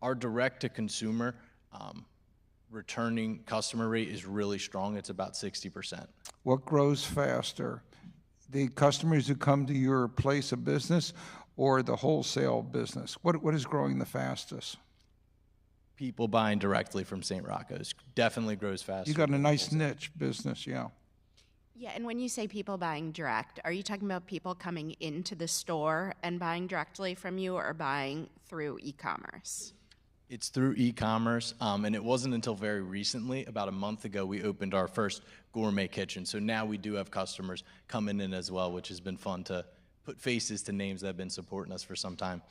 our direct-to-consumer returning customer rate is really strong. It's about 60%. What grows faster? The customers who come to your place of business or the wholesale business? What is growing the fastest? People buying directly from St. Rocco's definitely grows faster. You got a nice niche business, yeah. Yeah, and when you say people buying direct, are you talking about people coming into the store and buying directly from you or buying through e-commerce? It's through e-commerce, and it wasn't until very recently, about a month ago, we opened our first gourmet kitchen. So now we do have customers coming in as well, which has been fun to put faces to names that have been supporting us for some time.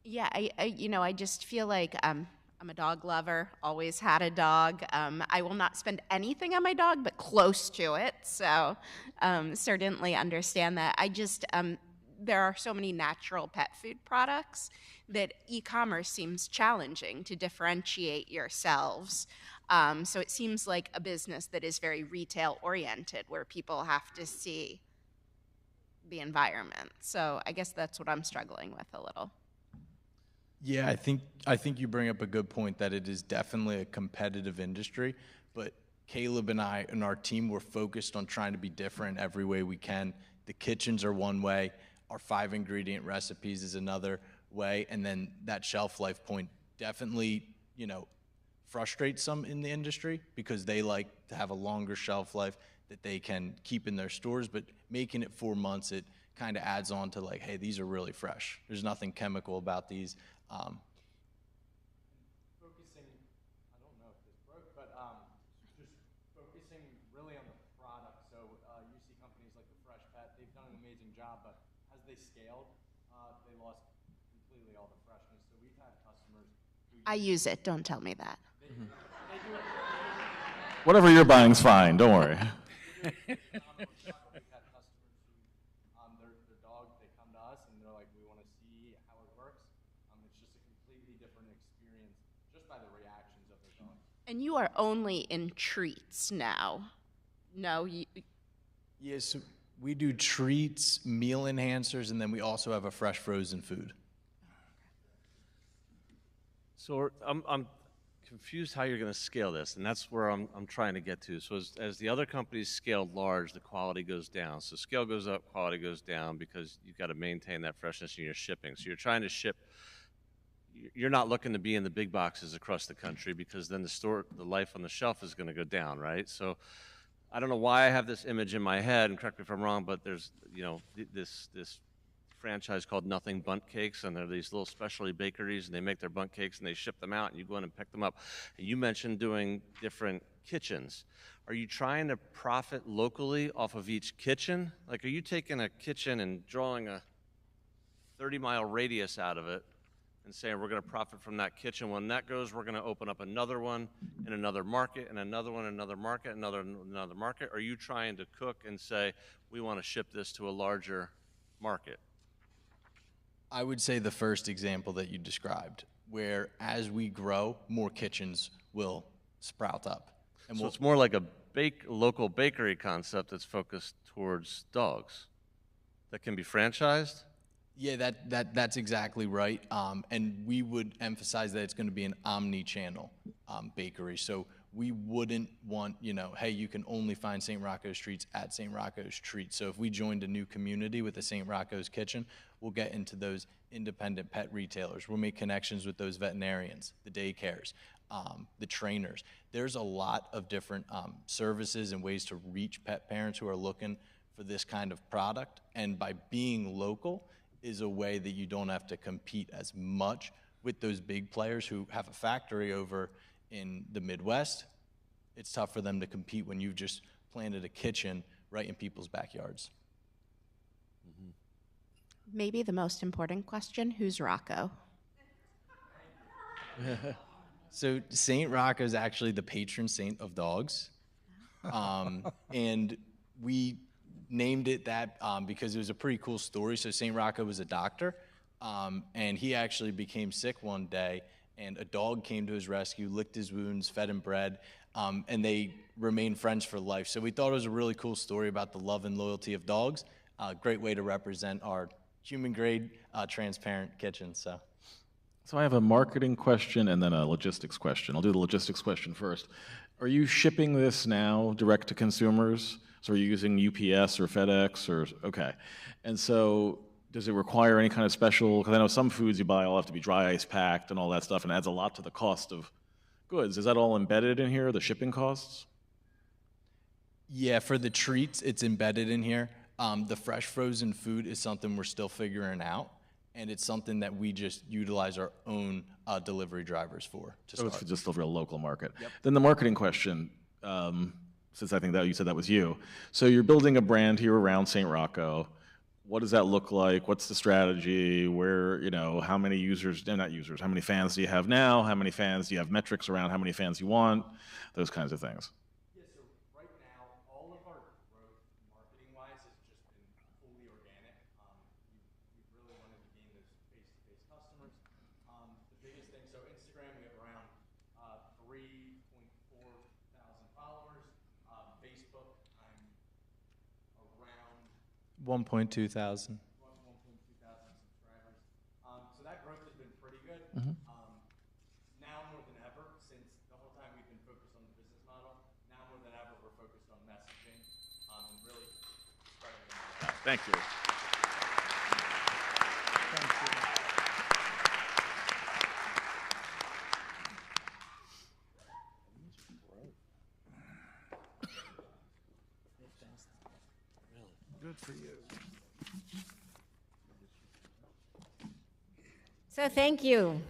Yeah, I just feel like I'm a dog lover, always had a dog. I will not spend anything on my dog, but close to it. So certainly understand that. There are so many natural pet food products that e-commerce seems challenging to differentiate yourselves. So it seems like a business that is very retail oriented, where people have to see the environment. So I guess that's what I'm struggling with a little. Yeah, I think you bring up a good point that it is definitely a competitive industry, but Caleb and I and our team, we're focused on trying to be different every way we can. The kitchens are one way, our 5-ingredient recipes is another way, and then that shelf life point definitely, frustrates some in the industry because they like to have a longer shelf life that they can keep in their stores, but making it 4 months, it kind of adds on to like, hey, these are really fresh. There's nothing chemical about these. Focusing, I don't know if this broke, but just focusing really on the product. So you see companies like the Fresh Pet, they've done an amazing job, but as they scaled, they lost completely all the freshness. So we've had customers who I use it, don't tell me that. Whatever you're buying's fine, don't worry. We've had customers who, their dog, they come to us and they're like, we want to see how it works. It's just a completely different experience just by the reactions of their dog. And you are only in treats now. No, Yes, we do treats, meal enhancers, and then we also have a fresh frozen food. So I'm confused how you're going to scale this, and that's where I'm trying to get to. So as the other companies scaled large, the quality goes down. So scale goes up, quality goes down because you've got to maintain that freshness in your shipping. So you're trying to ship. You're not looking to be in the big boxes across the country because then the life on the shelf is going to go down, right? So I don't know why I have this image in my head, and correct me if I'm wrong, but there's this franchise called Nothing Bundt Cakes, and they're these little specialty bakeries, and they make their bundt cakes and they ship them out, and you go in and pick them up. And you mentioned doing different kitchens. Are you trying to profit locally off of each kitchen? Like, are you taking a kitchen and drawing a 30-mile radius out of it and saying we're going to profit from that kitchen? When that goes, we're going to open up another one in another market, and another one in another market, another market? Are you trying to cook and say we want to ship this to a larger market? I would say the first example that you described, where as we grow, more kitchens will sprout up. And so it's more like a local bakery concept that's focused towards dogs that can be franchised? Yeah, that's exactly right. And we would emphasize that it's going to be an omni-channel bakery. So we wouldn't want, hey, you can only find St. Rocco's Treats at St. Rocco's Treats. So if we joined a new community with the St. Rocco's Kitchen, we'll get into those independent pet retailers. We'll make connections with those veterinarians, the daycares, the trainers. There's a lot of different services and ways to reach pet parents who are looking for this kind of product. And by being local is a way that you don't have to compete as much with those big players who have a factory over in the Midwest. It's tough for them to compete when you've just planted a kitchen right in people's backyards. Maybe the most important question, who's Rocco? So St. Rocco is actually the patron saint of dogs. And we named it that because it was a pretty cool story. So St. Rocco was a doctor, and he actually became sick one day, and a dog came to his rescue, licked his wounds, fed him bread, and they remained friends for life. So we thought it was a really cool story about the love and loyalty of dogs. Great way to represent our human-grade, transparent kitchen. So I have a marketing question and then a logistics question. I'll do the logistics question first. Are you shipping this now direct to consumers? So are you using UPS or FedEx or, okay. And so does it require any kind of special, because I know some foods you buy all have to be dry ice packed and all that stuff and adds a lot to the cost of goods. Is that all embedded in here, the shipping costs? Yeah, for the treats, it's embedded in here. The fresh frozen food is something we're still figuring out, and it's something that we just utilize our own delivery drivers for to start. So it's just a real local market. Yep. Then the marketing question, since I think that you said that was you. So you're building a brand here around St. Rocco. What does that look like? What's the strategy? Where, how many users, not users, how many fans do you have now? How many fans do you have metrics around how many fans you want? Those kinds of things. Yeah, so right now, all of our growth marketing-wise has just been fully organic. We really wanted to gain those face-to-face customers. The biggest thing, so Instagram, we have around 3.4 thousand followers. Facebook, I'm around 1.2 thousand. 1.2 thousand subscribers. So that growth has been pretty good. Mm-hmm. Now more than ever, since the whole time we've been focused on the business model, now more than ever we're focused on messaging and really spreading the message. Thank you. Good for you. So thank you.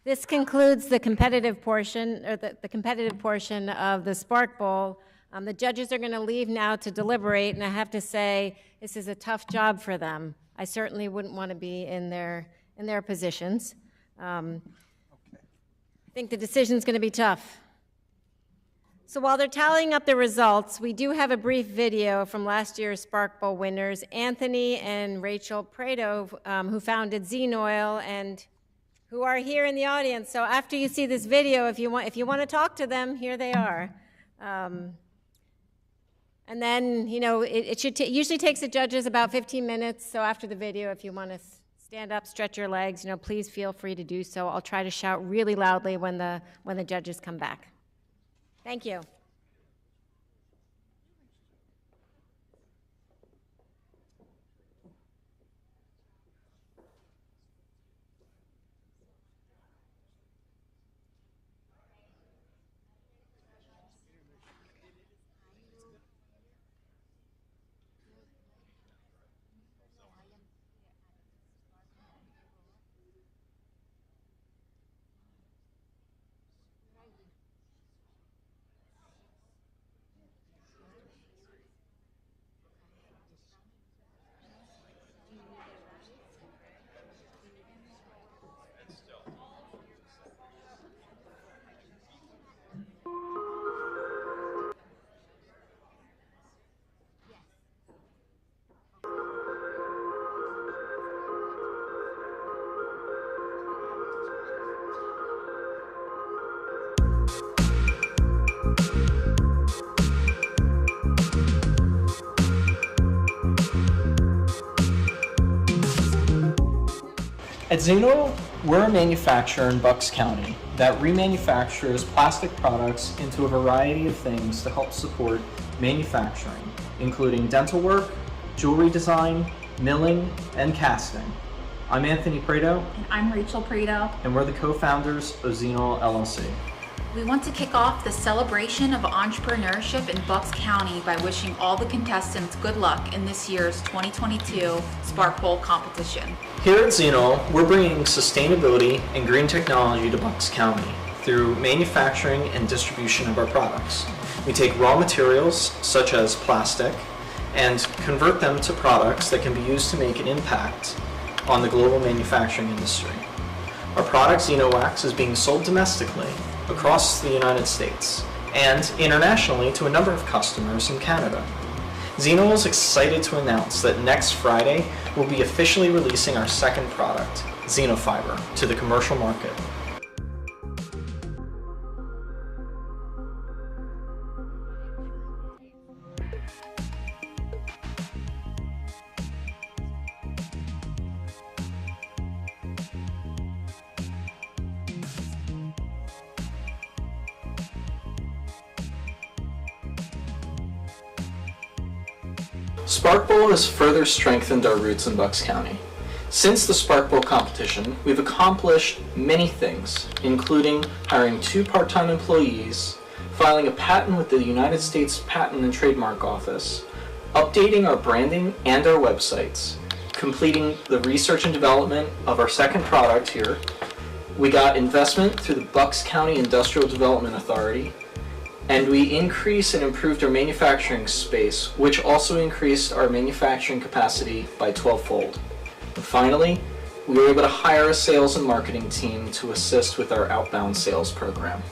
This concludes the competitive portion, or the competitive portion of the Spark Bowl. The judges are going to leave now to deliberate, and I have to say, this is a tough job for them. I certainly wouldn't want to be in their positions. I think the decision's going to be tough. So while they're tallying up the results, we do have a brief video from last year's Spark Bowl winners, Anthony and Rachel Prado, who founded Xenoil and who are here in the audience. So after you see this video, if you want to talk to them, here they are. And then, it usually takes the judges about 15 minutes. So after the video, if you want to stand up, stretch your legs, please feel free to do so. I'll try to shout really loudly when the judges come back. Thank you. At Zeno, we're a manufacturer in Bucks County that remanufactures plastic products into a variety of things to help support manufacturing, including dental work, jewelry design, milling, and casting. I'm Anthony Prado. And I'm Rachel Prado. And we're the co-founders of Zeno LLC. We want to kick off the celebration of entrepreneurship in Bucks County by wishing all the contestants good luck in this year's 2022 Spark Bowl competition. Here at Zeno, we're bringing sustainability and green technology to Bucks County through manufacturing and distribution of our products. We take raw materials, such as plastic, and convert them to products that can be used to make an impact on the global manufacturing industry. Our product, Zeno Wax, is being sold domestically across the United States and internationally to a number of customers in Canada. Zeno is excited to announce that next Friday we'll be officially releasing our second product, Xenofiber, to the commercial market. Spark Bowl has further strengthened our roots in Bucks County. Since the Spark Bowl competition, we've accomplished many things, including hiring 2 part-time employees, filing a patent with the United States Patent and Trademark Office, updating our branding and our websites, completing the research and development of our second product here. We got investment through the Bucks County Industrial Development Authority, and we increased and improved our manufacturing space, which also increased our manufacturing capacity by 12-fold. And finally, we were able to hire a sales and marketing team to assist with our outbound sales program.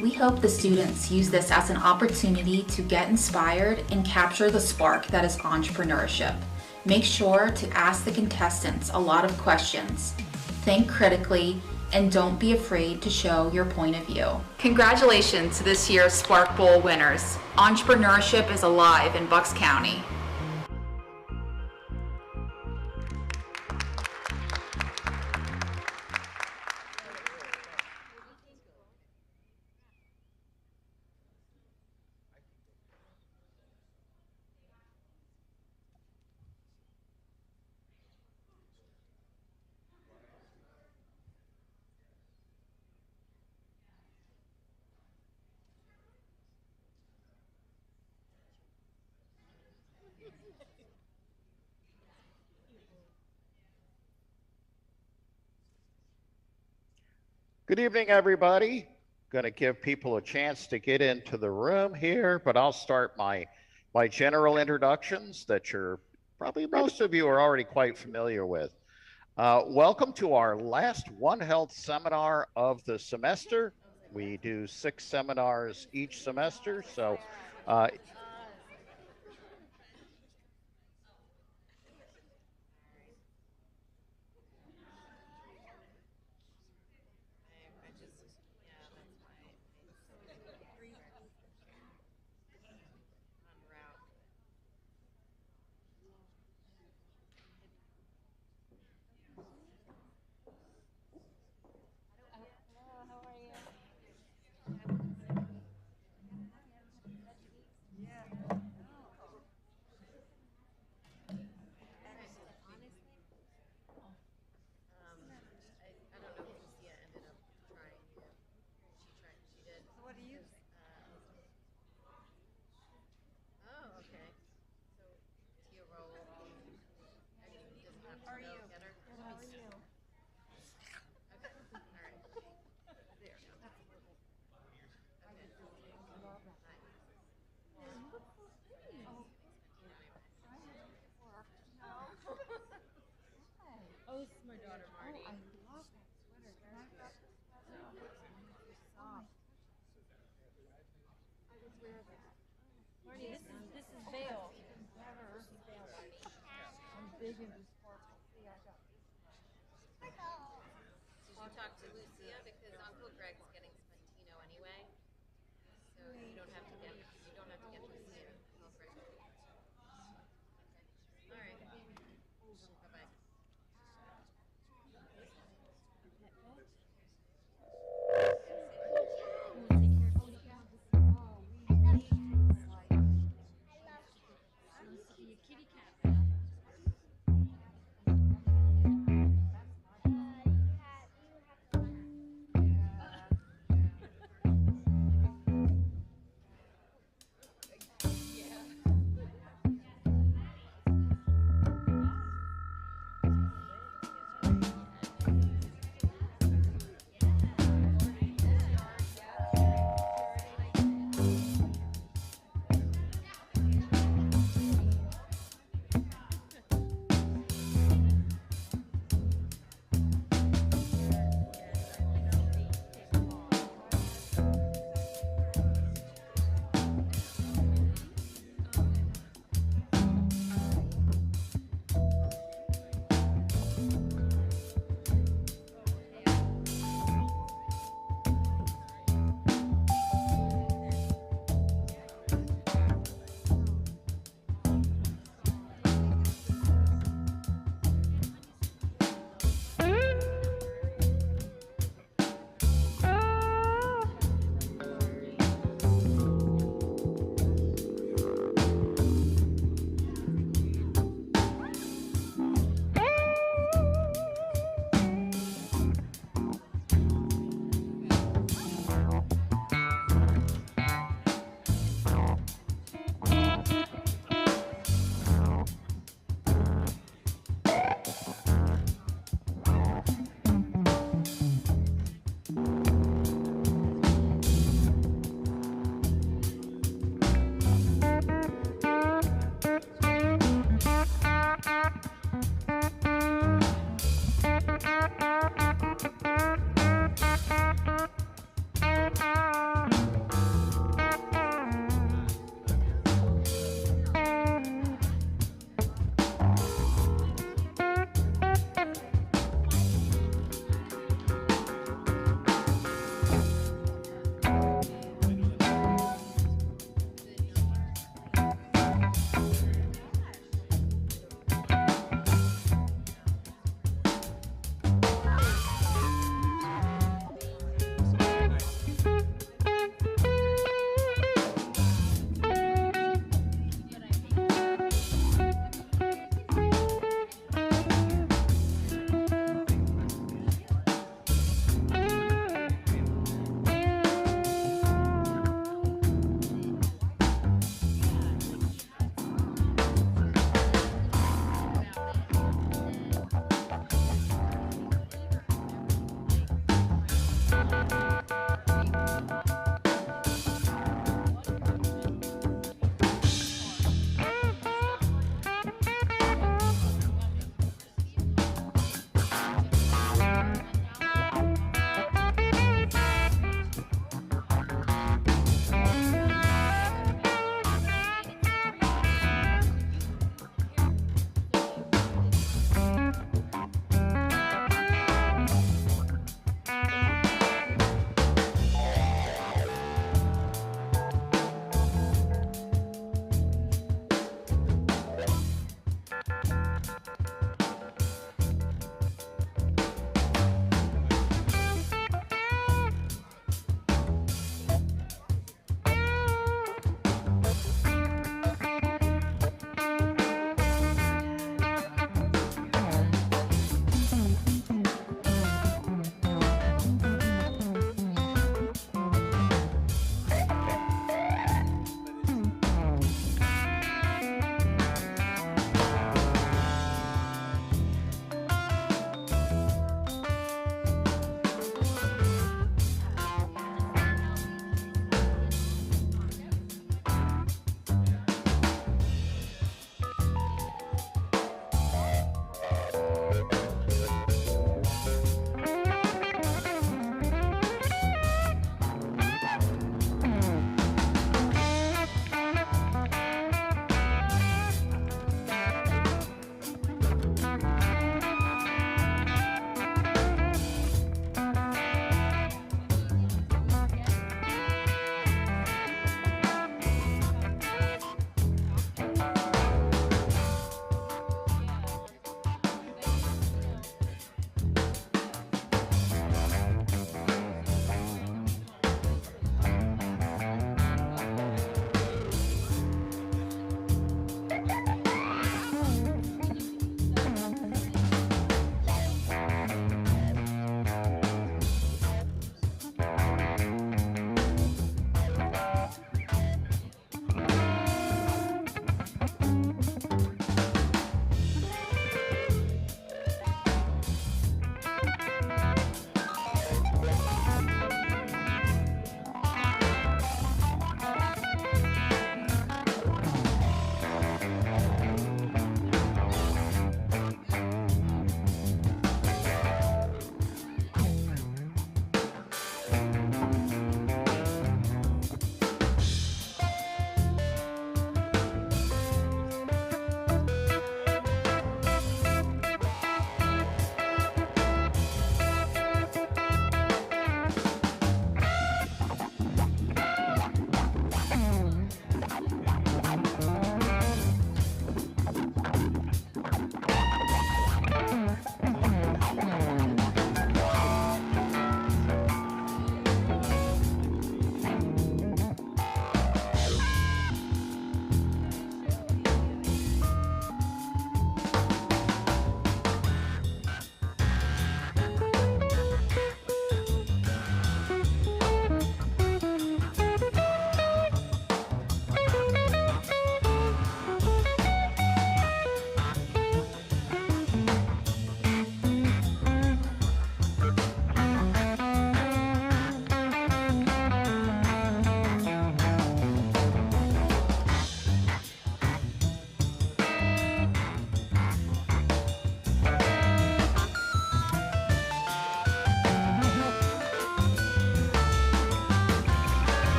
We hope the students use this as an opportunity to get inspired and capture the spark that is entrepreneurship. Make sure to ask the contestants a lot of questions. Think critically, and don't be afraid to show your point of view. Congratulations to this year's Spark Bowl winners. Entrepreneurship is alive in Bucks County. Good evening, everybody. Going to give people a chance to get into the room here, but I'll start my general introductions that probably most of you are already quite familiar with. Welcome to our last One Health seminar of the semester. We do 6 seminars each semester, so talk to Lucia because Uncle Greg's getting Spentino anyway, so you don't have to get Lucia. Uncle Greg. All right. Bye bye.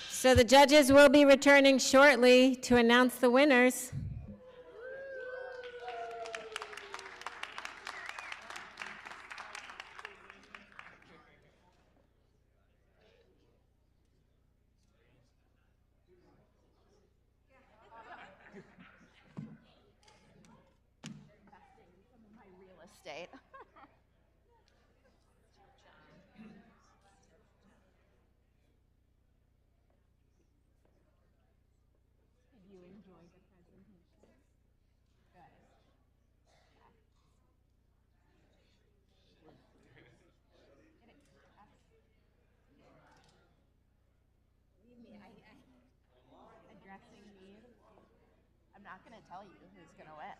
So the judges will be returning shortly to announce the winners. My real estate. Did you enjoy the presentation? Good. Believe me, addressing me, I'm not going to tell you who's going to win.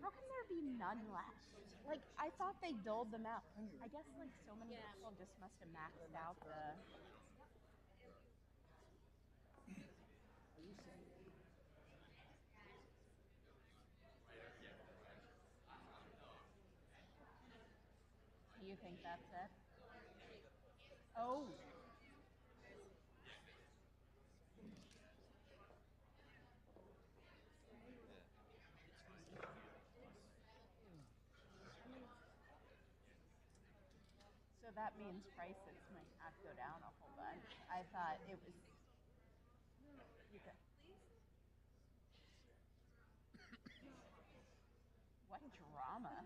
How can there be none left? Like, I thought they doled them out. I guess, like, so many people just must have maxed out the... Do you think that's it? Oh. So that means prices might not go down a whole bunch. I thought it was... You could... What drama. I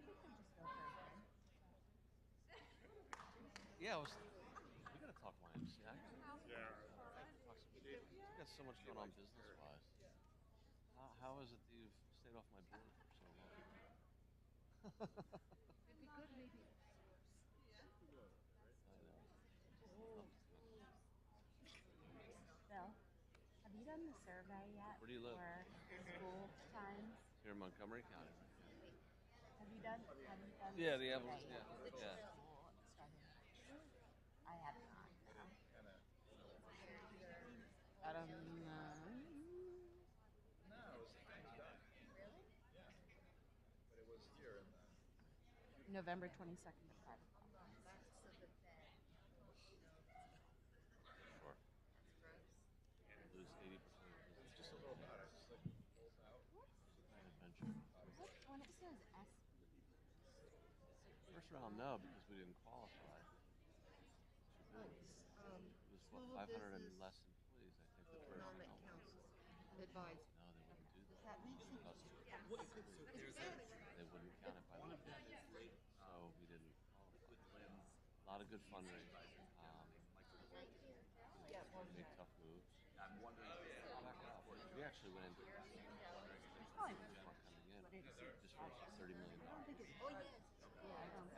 think they just go for a bid. Yeah, we gotta talk YMCA. Yeah. We got so much going on business-wise. How is it that you've stayed off my board for so long? It'd be good maybe. Bill, have you done the survey yet? Where do you live? For school times? Here in Montgomery County. Have you done Yeah, the the survey Evelyn, yet? yeah. I have not. I don't know. November 22nd at 5 o'clock. Sure. Lose 80% of the business. Just an adventure. When it says S. First round, no, because we didn't qualify. It was what, 500 and less employees, I think, the first round. Advise. No, they wouldn't do that. That makes sense. They wouldn't count it by the so we didn't qualify. A lot of good fundraising. Make tough moves. Back up. We actually went into coming in just for $30 million.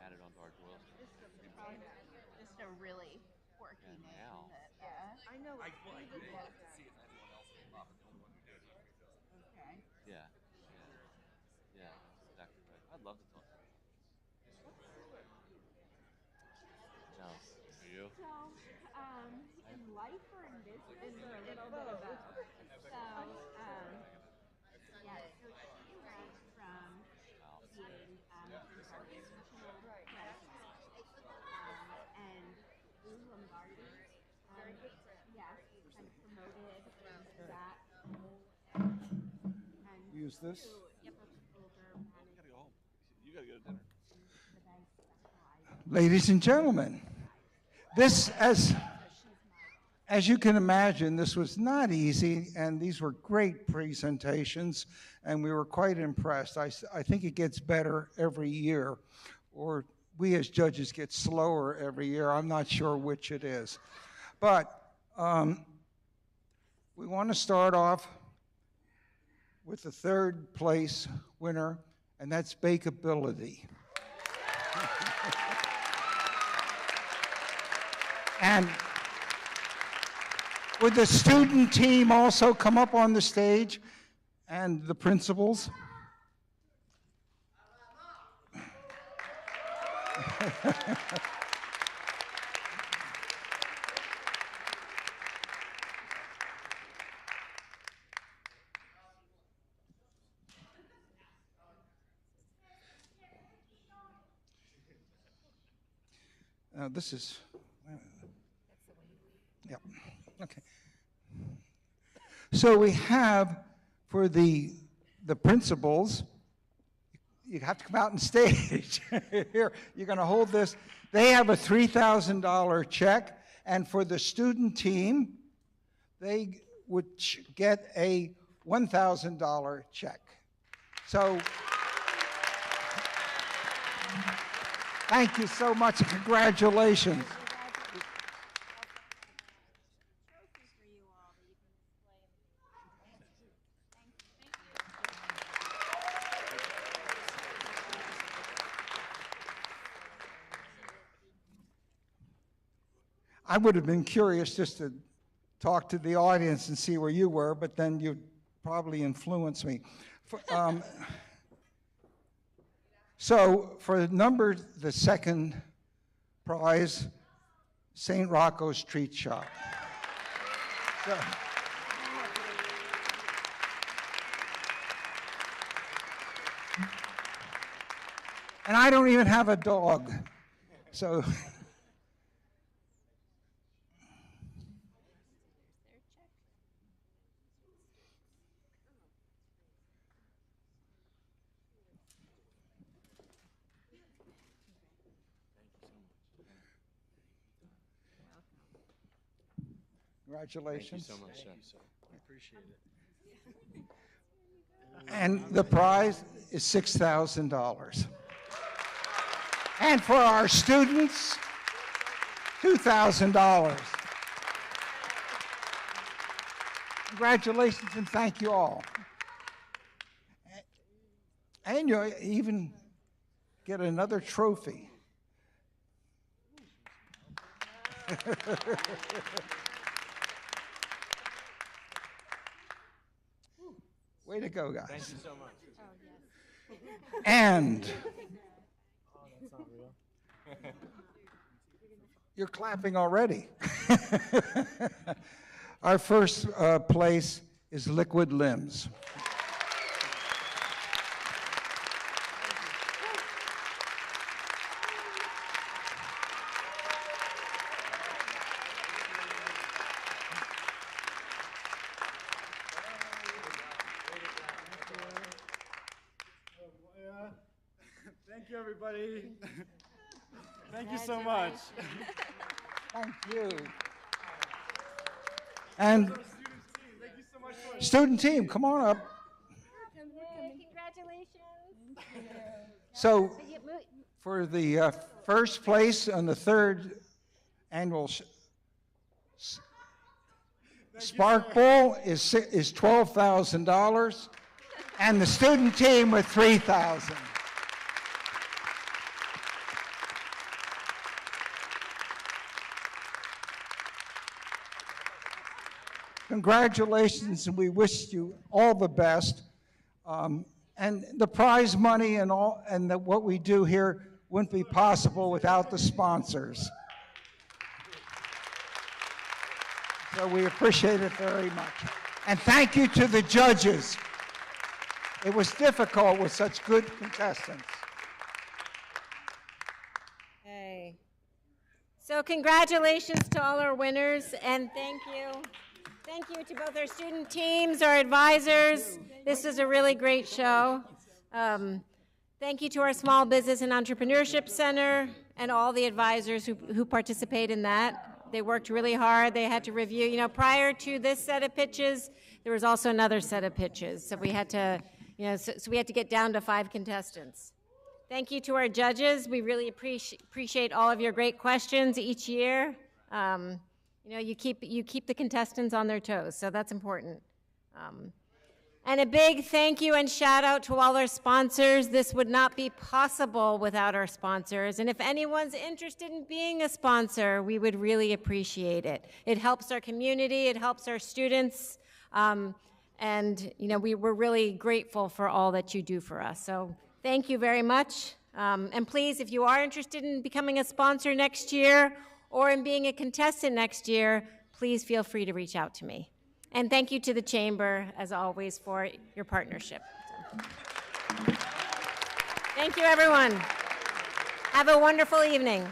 Added onto our Doyle. Just a really quirky name. Now, That, I know. I would love to see if anyone Yeah, exactly right. I'd love to talk to you. No, for you? So, in life or in business, or a little bit of both? So, yeah, so she went from being our regional president, and Lou Lombardi, yes, kind of promoted that role, and Use this. to over manage You gotta go to dinner. Ladies and gentlemen, this, as you can imagine, this was not easy, and these were great presentations, and we were quite impressed. I think it gets better every year, or we as judges get slower every year. I'm not sure which it is. But we want to start off with the third place winner, and that's Bakeability. And would the student team also come up on the stage, and the principals? This is, yeah, okay. So we have, for the principals, you have to come out on stage. Here, you're going to hold this. They have a $3,000 check, and for the student team, they would get a $1,000 check. So, thank you so much, and congratulations. I would have been curious just to talk to the audience and see where you were, but then you'd probably influence me. So for the second prize, St. Rocco's Treat Shop. So, and I don't even have a dog, so. Congratulations. Thank you so much, sir. I appreciate it. And the prize is $6,000. And for our students, $2,000. Congratulations and thank you all. And you'll even get another trophy. Way to go, guys. Thank you so much. And oh, that's not real. you're clapping already. Our first place is Liquid Limbs. Thank you, everybody. Thank you so much. Thank you. And student team, come on up. Congratulations. So for the first place on the third annual Spark Bowl is $12,000, and the student team with $3,000. Congratulations, and we wish you all the best. And the prize money and all, and what we do here wouldn't be possible without the sponsors. So we appreciate it very much. And thank you to the judges. It was difficult with such good contestants. Okay. So congratulations to all our winners, and thank you. Thank you to both our student teams, our advisors. This was a really great show. Thank you to our Small Business and Entrepreneurship Center and all the advisors who participate in that. They worked really hard. They had to review. You know, prior to this set of pitches, there was also another set of pitches. So we had to, so we had to get down to 5 contestants. Thank you to our judges. We really appreciate all of your great questions each year. You keep the contestants on their toes, so that's important. And a big thank you and shout out to all our sponsors. This would not be possible without our sponsors. And if anyone's interested in being a sponsor, we would really appreciate it. It helps our community, it helps our students, and we're really grateful for all that you do for us. So thank you very much. And please, if you are interested in becoming a sponsor next year or in being a contestant next year, please feel free to reach out to me. And thank you to the Chamber, as always, for your partnership. Thank you, everyone. Have a wonderful evening.